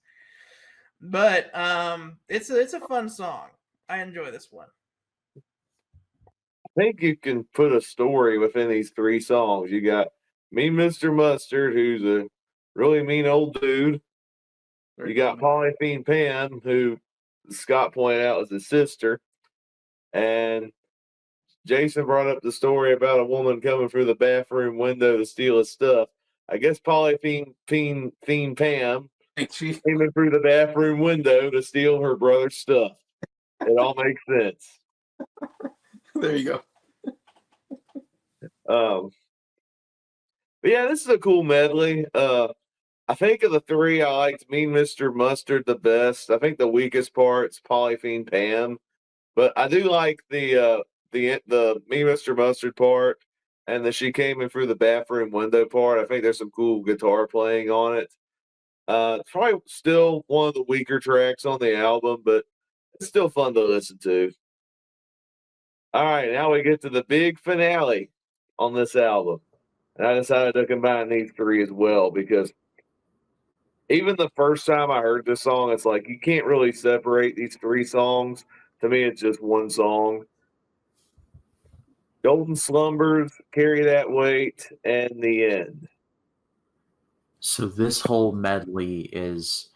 But it's a fun song. I enjoy this one. I think you can put a story within these three songs. You got Mean Mr. Mustard, who's a really mean old dude. You got Polythene Pam, who Scott pointed out was his sister. And Jason brought up the story about a woman coming through the bathroom window to steal his stuff. I guess Polythene Pam came in through the bathroom window to steal her brother's stuff. It all makes sense. There you go. But yeah, this is a cool medley. I think of the three, I liked Me, Mr. Mustard the best. I think the weakest part's Polyphene Pam, but I do like the Me, Mr. Mustard part and the She Came In Through the Bathroom Window part. I think there's some cool guitar playing on it. It's probably still one of the weaker tracks on the album, but it's still fun to listen to. All right, now we get to the big finale on this album. And I decided to combine these three as well because even the first time I heard this song, it's like you can't really separate these three songs. To me, it's just one song. Golden Slumbers, Carry That Weight, and The End. So this whole medley is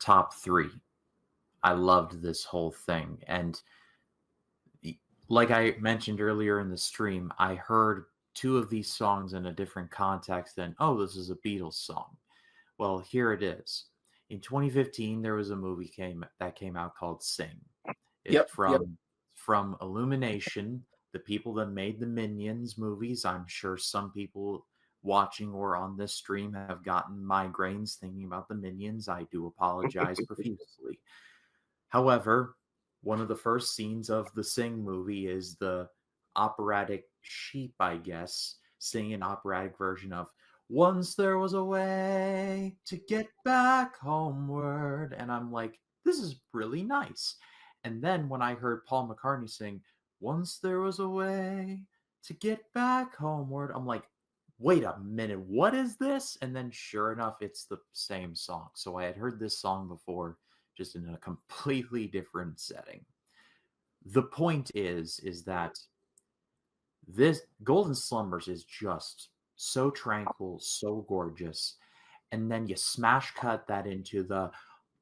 top 3. I loved this whole thing. And like I mentioned earlier in the stream, I heard 2 of these songs in a different context than, oh, this is a Beatles song. Well, here it is. In 2015, there was a movie that came out called Sing. It's from Illumination, the people that made the Minions movies. I'm sure some people watching or on this stream have gotten migraines thinking about the Minions. I do apologize profusely. However, one of the first scenes of the Sing movie is the operatic sheep, I guess, singing an operatic version of Once There Was a Way to Get Back Homeward. And I'm like, this is really nice. And then when I heard Paul McCartney sing Once There Was a Way to Get Back Homeward, I'm like, wait a minute, what is this? And then sure enough, it's the same song. So I had heard this song before, just in a completely different setting. The point is that this Golden Slumbers is just so tranquil, so gorgeous. And then you smash cut that into the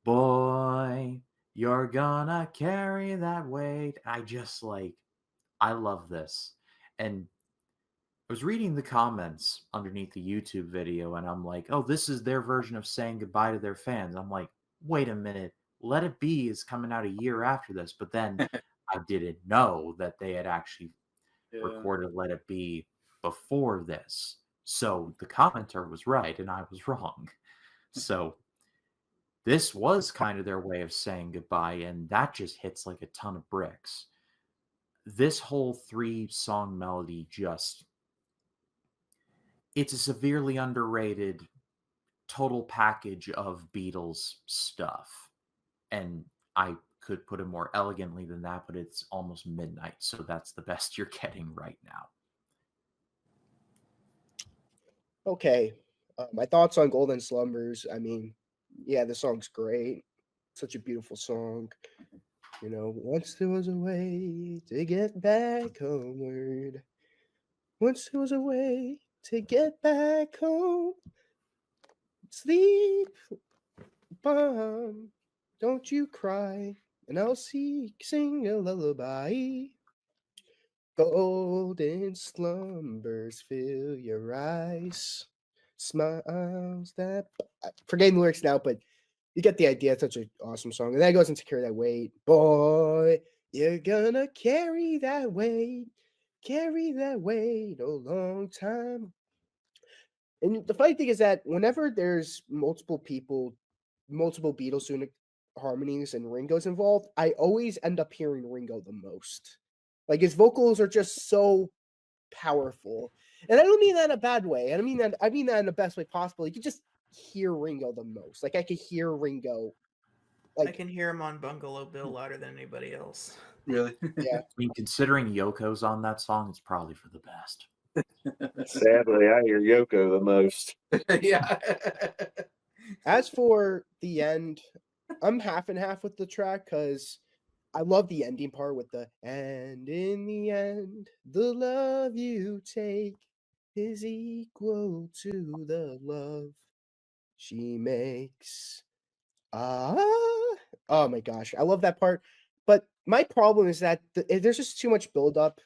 boy, you're gonna carry that weight. I love this. And I was reading the comments underneath the YouTube video and I'm like, oh, this is their version of saying goodbye to their fans. I'm like, wait a minute. Let It Be is coming out a year after this. But then I didn't know that they had actually recorded Let It Be before this. So the commenter was right and I was wrong. So this was kind of their way of saying goodbye, and that just hits like a ton of bricks. This whole 3-song melody it's a severely underrated total package of Beatles stuff. And I could put it more elegantly than that, but it's almost midnight, so that's the best you're getting right now. Okay. My thoughts on Golden Slumbers. I mean, yeah, the song's great. Such a beautiful song. You know, once there was a way to get back homeward. Once there was a way to get back home. Sleep, bomb, don't you cry, and I'll sing a lullaby. Golden slumbers fill your eyes. Smiles that forgetting the lyrics now, but you get the idea. It's such an awesome song. And then it goes into Carry That Weight. Boy, you're gonna carry that weight a long time. And the funny thing is that whenever there's multiple Beatles harmonies and Ringo's involved, I always end up hearing Ringo the most. Like his vocals are just so powerful. And I don't mean that in a bad way. I mean that in the best way possible. You can just hear Ringo the most. Like I could hear Ringo. I can hear him on Bungalow Bill louder than anybody else. Really? Yeah. I mean, considering Yoko's on that song, it's probably for the best. Sadly, I hear Yoko the most. Yeah. As for the end, I'm half and half with the track because I love the ending part with the and in the end, the love you take is equal to the love she makes. Oh my gosh, I love that part. But my problem is that there's just too much buildup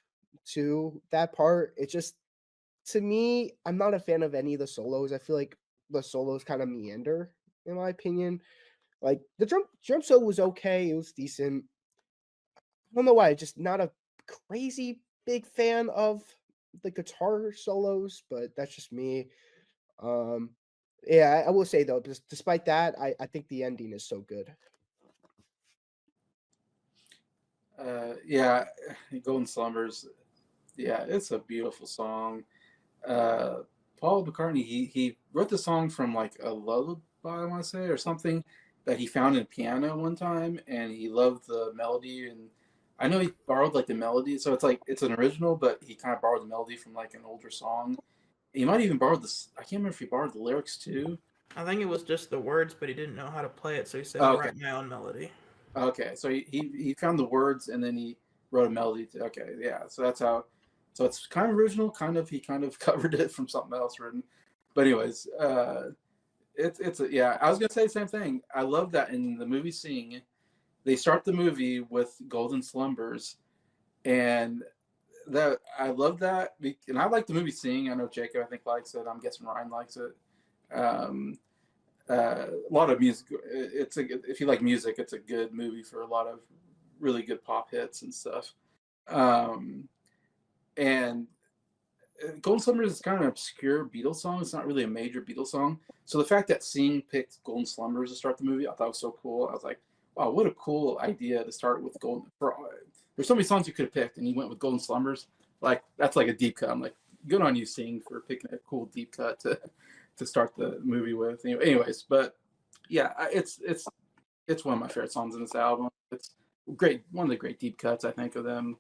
to that part. It just, to me, I'm not a fan of any of the solos. I feel like the solos kind of meander, in my opinion. Like the drum solo was okay, it was decent. I don't know why, just not a crazy big fan of the guitar solos, but that's just me. Yeah, I will say though, despite that, I think the ending is so good. Yeah, Golden Slumbers. Yeah, it's a beautiful song. Uh, Paul McCartney, he wrote the song from like a lullaby, I want to say, or something that he found in a piano one time, and he loved the melody. And I know he borrowed like the melody, so it's like it's an original, but he kind of borrowed the melody from like an older song. He might even borrow this. I can't remember if he borrowed the lyrics too. I think it was just the words, but he didn't know how to play it, so he said, Oh, "I'll okay, write my own melody." okay. So he found the words and then he wrote a melody. Okay, yeah. So that's how. So it's kind of original. Kind of he kind of covered it from something else written. But anyways, yeah. I was gonna say the same thing. I love that in the movie Sing, they start the movie with Golden Slumbers, and that I love that. And I like the movie Sing. I know Jacob I think likes it. I'm guessing Ryan likes it. Um, a lot of music. If you like music, it's a good movie for a lot of really good pop hits and stuff. Um, and Golden Slumbers is kind of an obscure Beatles song. It's not really a major Beatles song. So the fact that Sing picked Golden Slumbers to start the movie, I thought was so cool. I was like, wow, what a cool idea to start with Golden. There's so many songs you could have picked, and you went with Golden Slumbers. Like that's like a deep cut. I'm like, good on you, Sing, for picking a cool deep cut to start the movie with. Anyways, but yeah, it's one of my favorite songs in this album. It's great, one of the great deep cuts I think of them.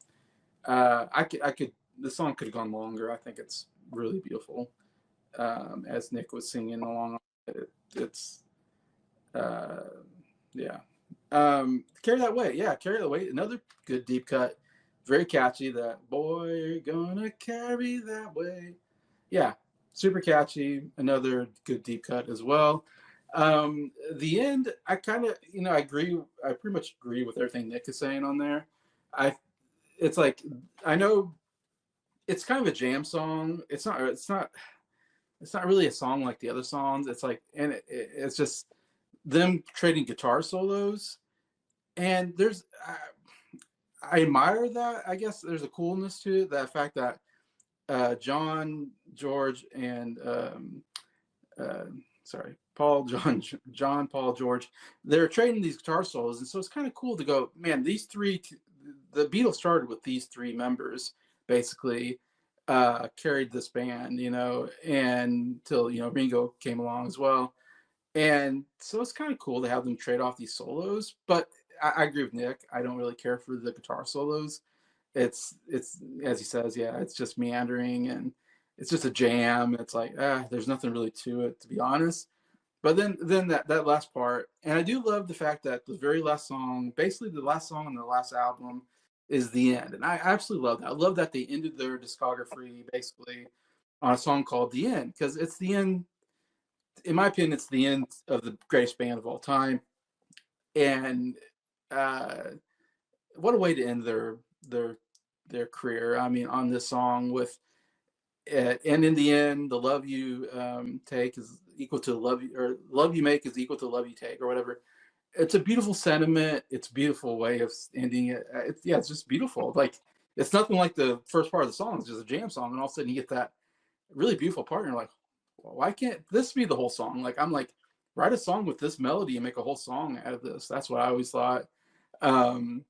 I could the song could have gone longer. I think it's really beautiful. As Nick was singing along, it's uh, yeah. Carry That Way, yeah, Carry That Way. Another good deep cut, very catchy. That boy gonna carry that way. Yeah, super catchy. Another good deep cut as well. The end, I kind of, I agree. I pretty much agree with everything Nick is saying on there. I, it's like, I know it's kind of a jam song. It's not really a song like the other songs. It's like, and it's just them trading guitar solos. And I admire that. I guess there's a coolness to it. That fact that John, George, and uh, sorry, Paul, John, Paul, George, they're trading these guitar solos, and so it's kind of cool to go, man. These three, the Beatles started with these three members, basically, carried this band, and till Ringo came along as well, and so it's kind of cool to have them trade off these solos. But I agree with Nick. I don't really care for the guitar solos. It's as he says, yeah, it's just meandering and it's just a jam. It's like there's nothing really to it, to be honest. But then that last part, and I do love the fact that the very last song, basically the last song on the last album, is the end, and I absolutely love that. I love that they ended their discography basically on a song called "The End" because it's the end. In my opinion, it's the end of the greatest band of all time, and uh, what a way to end their career. I mean, on this song with and in the end, the love you take is equal to the love you, or love you make is equal to the love you take, or whatever. It's a beautiful sentiment. It's a beautiful way of ending it. It's just beautiful. Like it's nothing like the first part of the song. It's just a jam song, and all of a sudden you get that really beautiful part, and you're like, well, why can't this be the whole song? Like I'm like, write a song with this melody and make a whole song out of this. That's what I always thought. Um,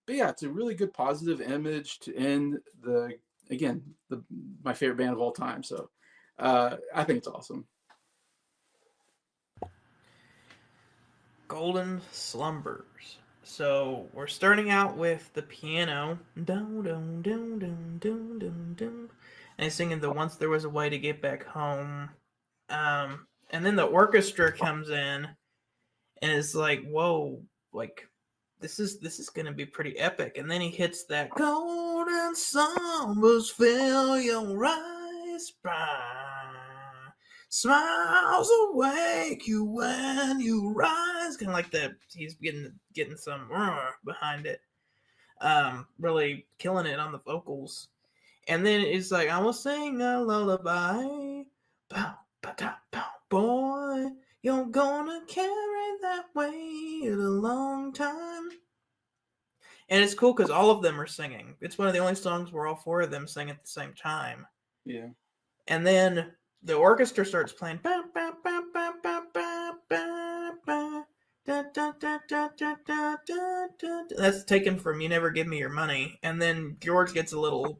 but yeah, it's a really good positive image to end my favorite band of all time. So I think it's awesome. Golden Slumbers. So we're starting out with the piano, dun, dun, dun, dun, dun, dun, dun, and he's singing the "Once There Was a Way to Get Back Home," and then the orchestra comes in, and it's like, whoa, like this is gonna be pretty epic. And then he hits that "Golden Slumbers fill your eyes bright. Smiles awake you when you rise," kind of like that. He's getting some behind it, really killing it on the vocals. And then it's like, "I will sing a lullaby, pow, pow, pow, boy, you're gonna carry that weight a long time." And it's cool because all of them are singing. It's one of the only songs where all four of them sing at the same time. Yeah. And then the orchestra starts playing. Ba, ba, ba, ba, ba, ba, ba, ba. Da, da, da, da, da, da, da, da. That's taken from "You Never Give Me Your Money," and then George gets a little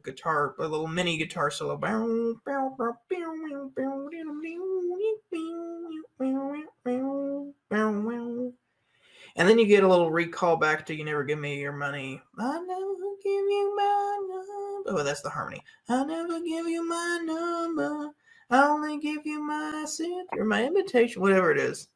mini guitar solo. And then you get a little recall back to "You Never Give Me Your Money." I never give you my number. Oh, that's the harmony. I never give you my number. I only give you my or my invitation, whatever it is.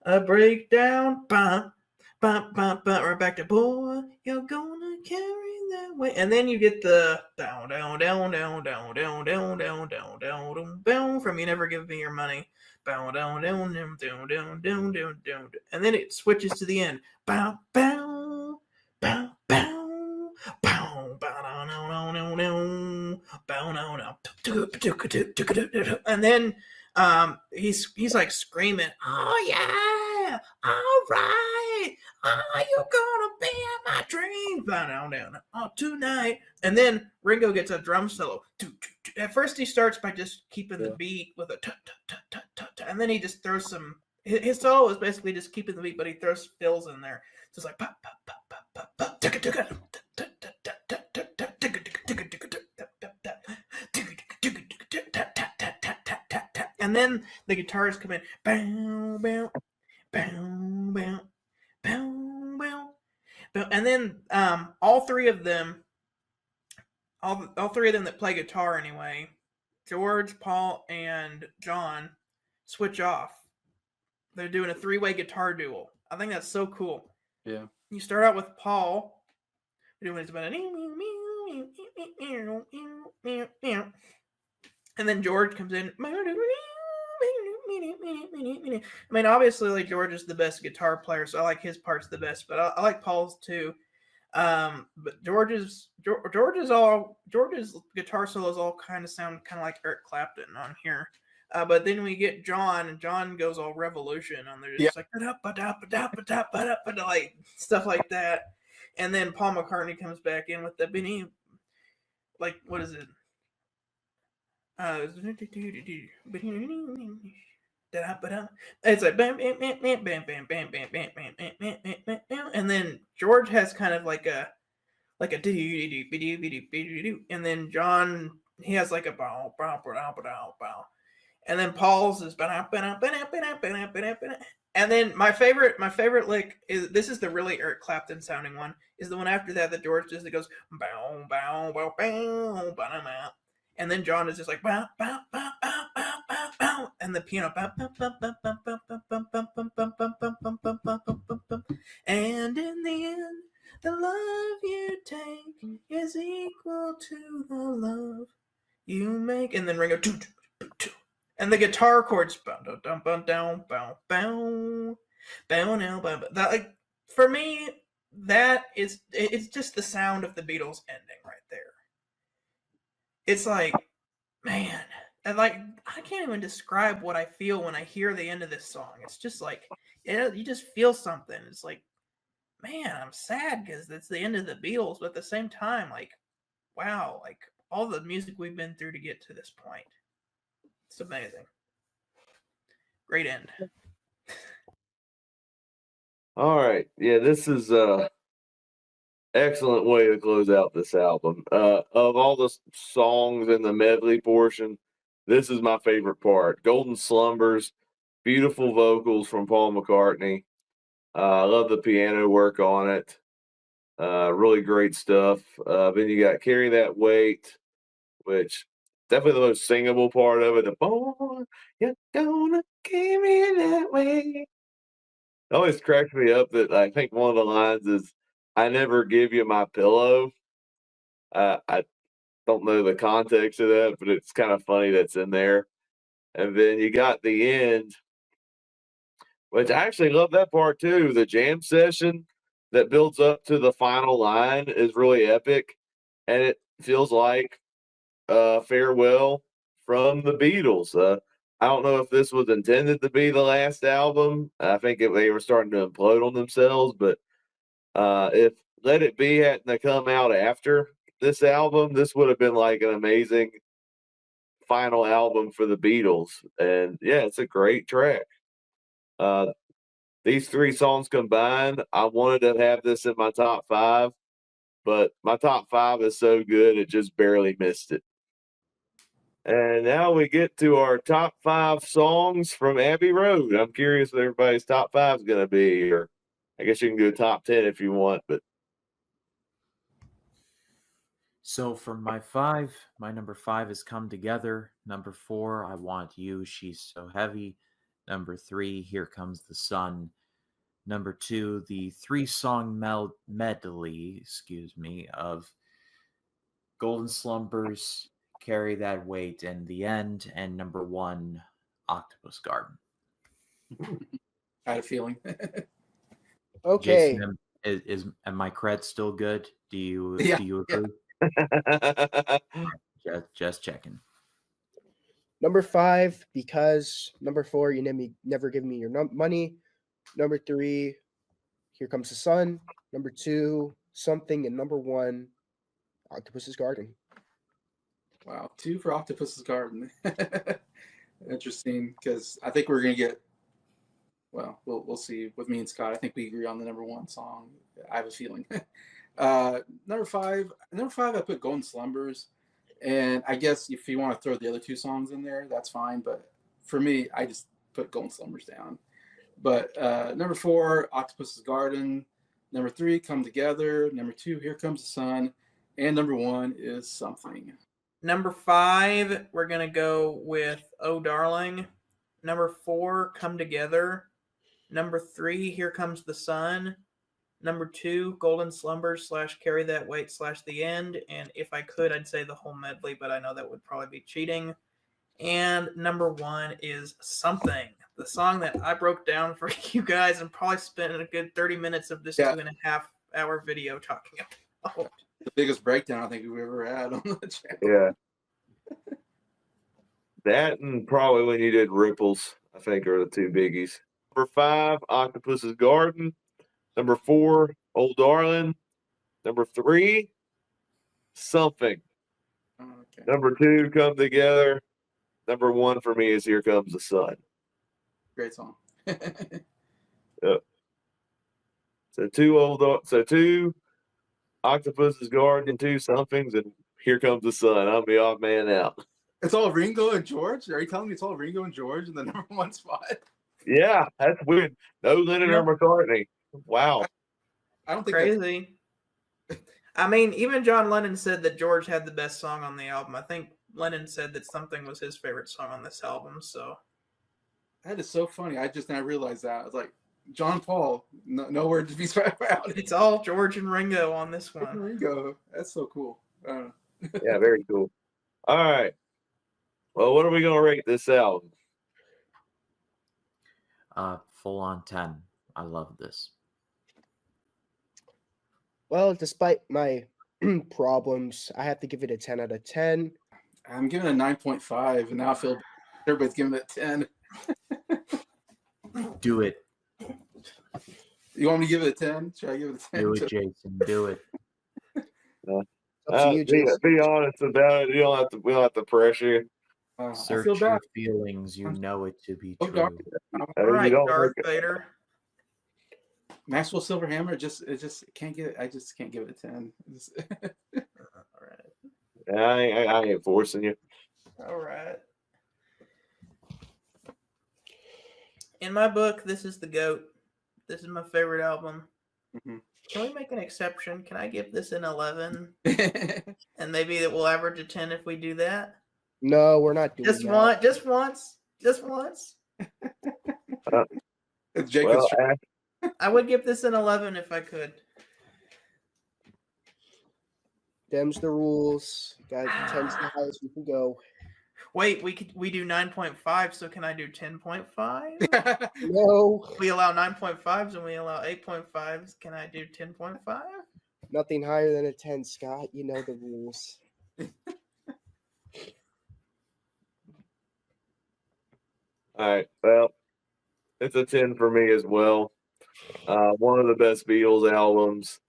A breakdown, bum, bum, bum, bum, right back to boy, you're gonna carry that way. And then you get the down, down, down, down, down, down, down, down, down, down, down from "You Never Give Me Your Money. Bow, down, down, down, down, down, down, down, down. And then it switches to the end. Bow, bow, bow, bow, bow, bow, down, down, down, down, bow, down, down. And then he's like screaming, "Oh yeah, all right, you're gonna be in my dreams, down, down, oh tonight." And then Ringo gets a drum solo. At first, he starts by just keeping the beat with a and then he just throws some. His solo is basically just keeping the beat, but he throws fills in there. So it's like pop, pop, pop, pop, pop, pop, and then the guitars come in. Bow, bow, bow, bow, bow, bow, bow. And then all three of them that play guitar anyway, George, Paul, and John, switch off. They're doing a three-way guitar duel. I think that's so cool. Yeah. You start out with Paul doing his and then George comes in. I mean, obviously, like, George is the best guitar player, so I like his parts the best. But I like Paul's too. But George's guitar solos all kind of sound kind of like Eric Clapton on here. But then we get John, and John goes all Revolution, and they're just like like stuff like that. And then Paul McCartney comes back in with the like, what is it? It's like bam, bam, bam, bam, bam, bam, bam, bam, bam, bam, bam, bam, bam, bam, and then George has kind of like a and then John, he has like a bow, bow, bow, bow, bow, and then Paul's is and then my favorite lick is, this is the really Eric Clapton sounding one, is the one after that George does, that goes bow, bow, bow, bow, bow, and then John is just like bow, bow, bow, bow, bow, bow, bow, and the piano bow, bow, bow, bow, bow, bow, bow, bow, bow, bow, bow, bow, bow, bow, bow, bow, and in the end, the love you take is equal to the love you make, and then Ringo, and the guitar chords, bow, down, bow, down, bow, bow, bow, now, bow. That, like, for me, it's just the sound of the Beatles ending right there. It's like, man, and like, I can't even describe what I feel when I hear the end of this song. It's just like, you just feel something. It's like, man, I'm sad because it's the end of the Beatles, but at the same time, like, wow, like, all the music we've been through to get to this point. It's amazing. Great end. All right. Yeah, this is excellent way to close out this album. Of all the songs in the medley portion, this is my favorite part. Golden Slumbers, beautiful vocals from Paul McCartney. I love the piano work on it. Really great stuff. Then you got Carry That Weight, which definitely the most singable part of it. The boy, you're gonna carry that weight. It always cracks me up that I think one of the lines is, "I never give you my pillow." I don't know the context of that, but it's kind of funny that's in there. And then you got the end, which I actually love that part too. The jam session that builds up to the final line is really epic, and it feels like farewell from the Beatles. I don't know if this was intended to be the last album. I think they were starting to implode on themselves, but if Let It Be hadn't come out after this album, this would have been like an amazing final album for the Beatles. And yeah, it's a great track. These 3 songs combined, I wanted to have this in my top 5, but my top 5 is so good it just barely missed it. And now we get to our top 5 songs from Abbey Road. I'm curious what everybody's top 5 is going to be, or I guess you can do a top 10 if you want, but So for my number 5 is Come Together. Number 4, I Want You, She's So Heavy. Number 3, Here Comes the Sun. Number 2, the 3-song medley, of Golden Slumbers, Carry That Weight, and The End. And number 1, Octopus Garden. I had a feeling. Okay. Jason, is my cred still good? Do you Yeah, do you agree? Just checking. Number 5, because. Number 4, you never give me your money. Number 3, Here Comes the Sun. Number 2, Something. And number 1, Octopus's Garden. Wow, 2 for Octopus's Garden. Interesting, because I think we're gonna get. Well, we'll see with me and Scott. I think we agree on the number 1 song. I have a feeling. Number 5, I put Golden Slumbers, and I guess if you want to throw the other 2 songs in there, that's fine. But for me, I just put Golden Slumbers down. But number 4, Octopus's Garden. Number 3, Come Together. Number 2, Here Comes the Sun. And number 1 is Something. Number 5, we're gonna go with Oh Darling. Number 4, Come Together. Number 3, Here Comes the Sun. Number 2, Golden Slumbers / Carry That Weight / The End. And if I could, I'd say the whole medley, but I know that would probably be cheating. And number 1 is Something, the song that I broke down for you guys and probably spent a good 30 minutes of this 2.5-hour video talking about. The biggest breakdown I think we've ever had on the channel. yeah. That and probably when you did Ripples, I think, are the 2 biggies. Number 5, Octopus's Garden. Number 4, Old Darling. Number 3, Something. Okay. Number 2, Come Together. Number 1 for me is Here Comes the Sun. Great song. So 2 Octopus's Garden, 2 Somethings, and Here Comes the Sun. I'm the odd man out. It's all Ringo and George? Are you telling me it's all Ringo and George in the number 1 spot? Yeah, that's weird. No Lennon or McCartney. Wow. I don't think Crazy. I mean, even John Lennon said that George had the best song on the album. I think Lennon said that Something was his favorite song on this album. So that is so funny. I realized that. I was like, John Paul, nowhere to be found. it's all George and Ringo on this one. Ringo, that's so cool. Yeah, very cool. All right. Well, what are we going to rate this album? Full on 10. I love this. Well, despite my problems, I have to give it a 10 out of 10. I'm giving it a 9.5, and now I feel everybody's giving it a 10. Do it. You want me to give it a 10? Should I give it a 10? Do it, Jason. Do it. Up to you, Jason. Be honest about it. We don't have to pressure you. I Search feel your bad. feelings. You know it to be Oh, true. darn. All right, You don't Darth make it- Vader. Maxwell Silverhammer, it just can't get it. I just can't give it a 10. All right. I ain't forcing you. All right. In my book, this is the GOAT. This is my favorite album. Mhm. Can we make an exception? Can I give this an 11? And maybe that we'll average a 10 if we do that? No, we're not doing Just that. one, just once. Just once. It's Jacob's. Well, I would give this an 11 if I could. Them's the rules. Got 10's the highest we can go. Wait, we do 9.5, so can I do 10.5? No, We allow 9.5s and we allow 8.5s. Can I do 10.5? nothing higher than a 10, Scott. You know the rules. all right. Well, it's a 10 for me as well. One of the best Beatles albums.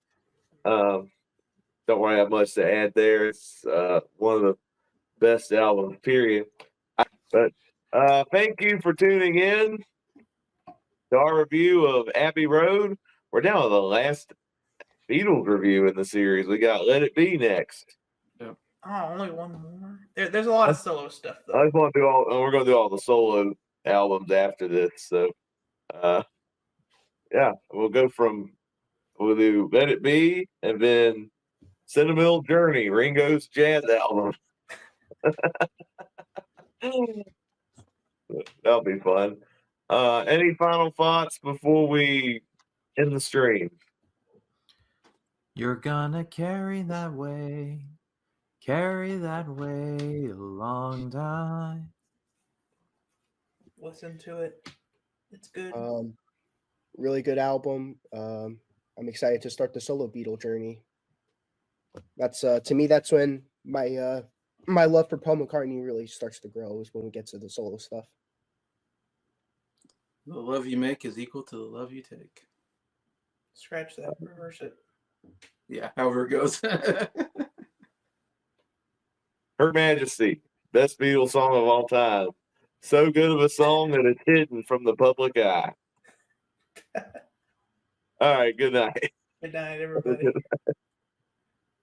Don't really have much to add there. It's one of the best albums, period. But thank you for tuning in to our review of Abbey Road. We're down to the last Beatles review in the series. We got Let It Be next. Oh, only one more. There's a lot of solo stuff I though. just want to do all. We're going to do all the solo albums after this. So, yeah, we'll do Let It Be and then Sentimental Journey, Ringo's jazz album. That'll be fun. Any final thoughts before we end the stream? You're gonna carry that way a long time. Listen to it. It's good. Really good album. I'm excited to start the solo Beatle journey. That's to me, that's when my my love for Paul McCartney really starts to grow, is when we get to the solo stuff. The love you make is equal to the love you take. Scratch that. Reverse it. Yeah, however it goes. Her Majesty, best Beatles song of all time. So good of a song that it's hidden from the public eye. All right, good night. Good night, everybody.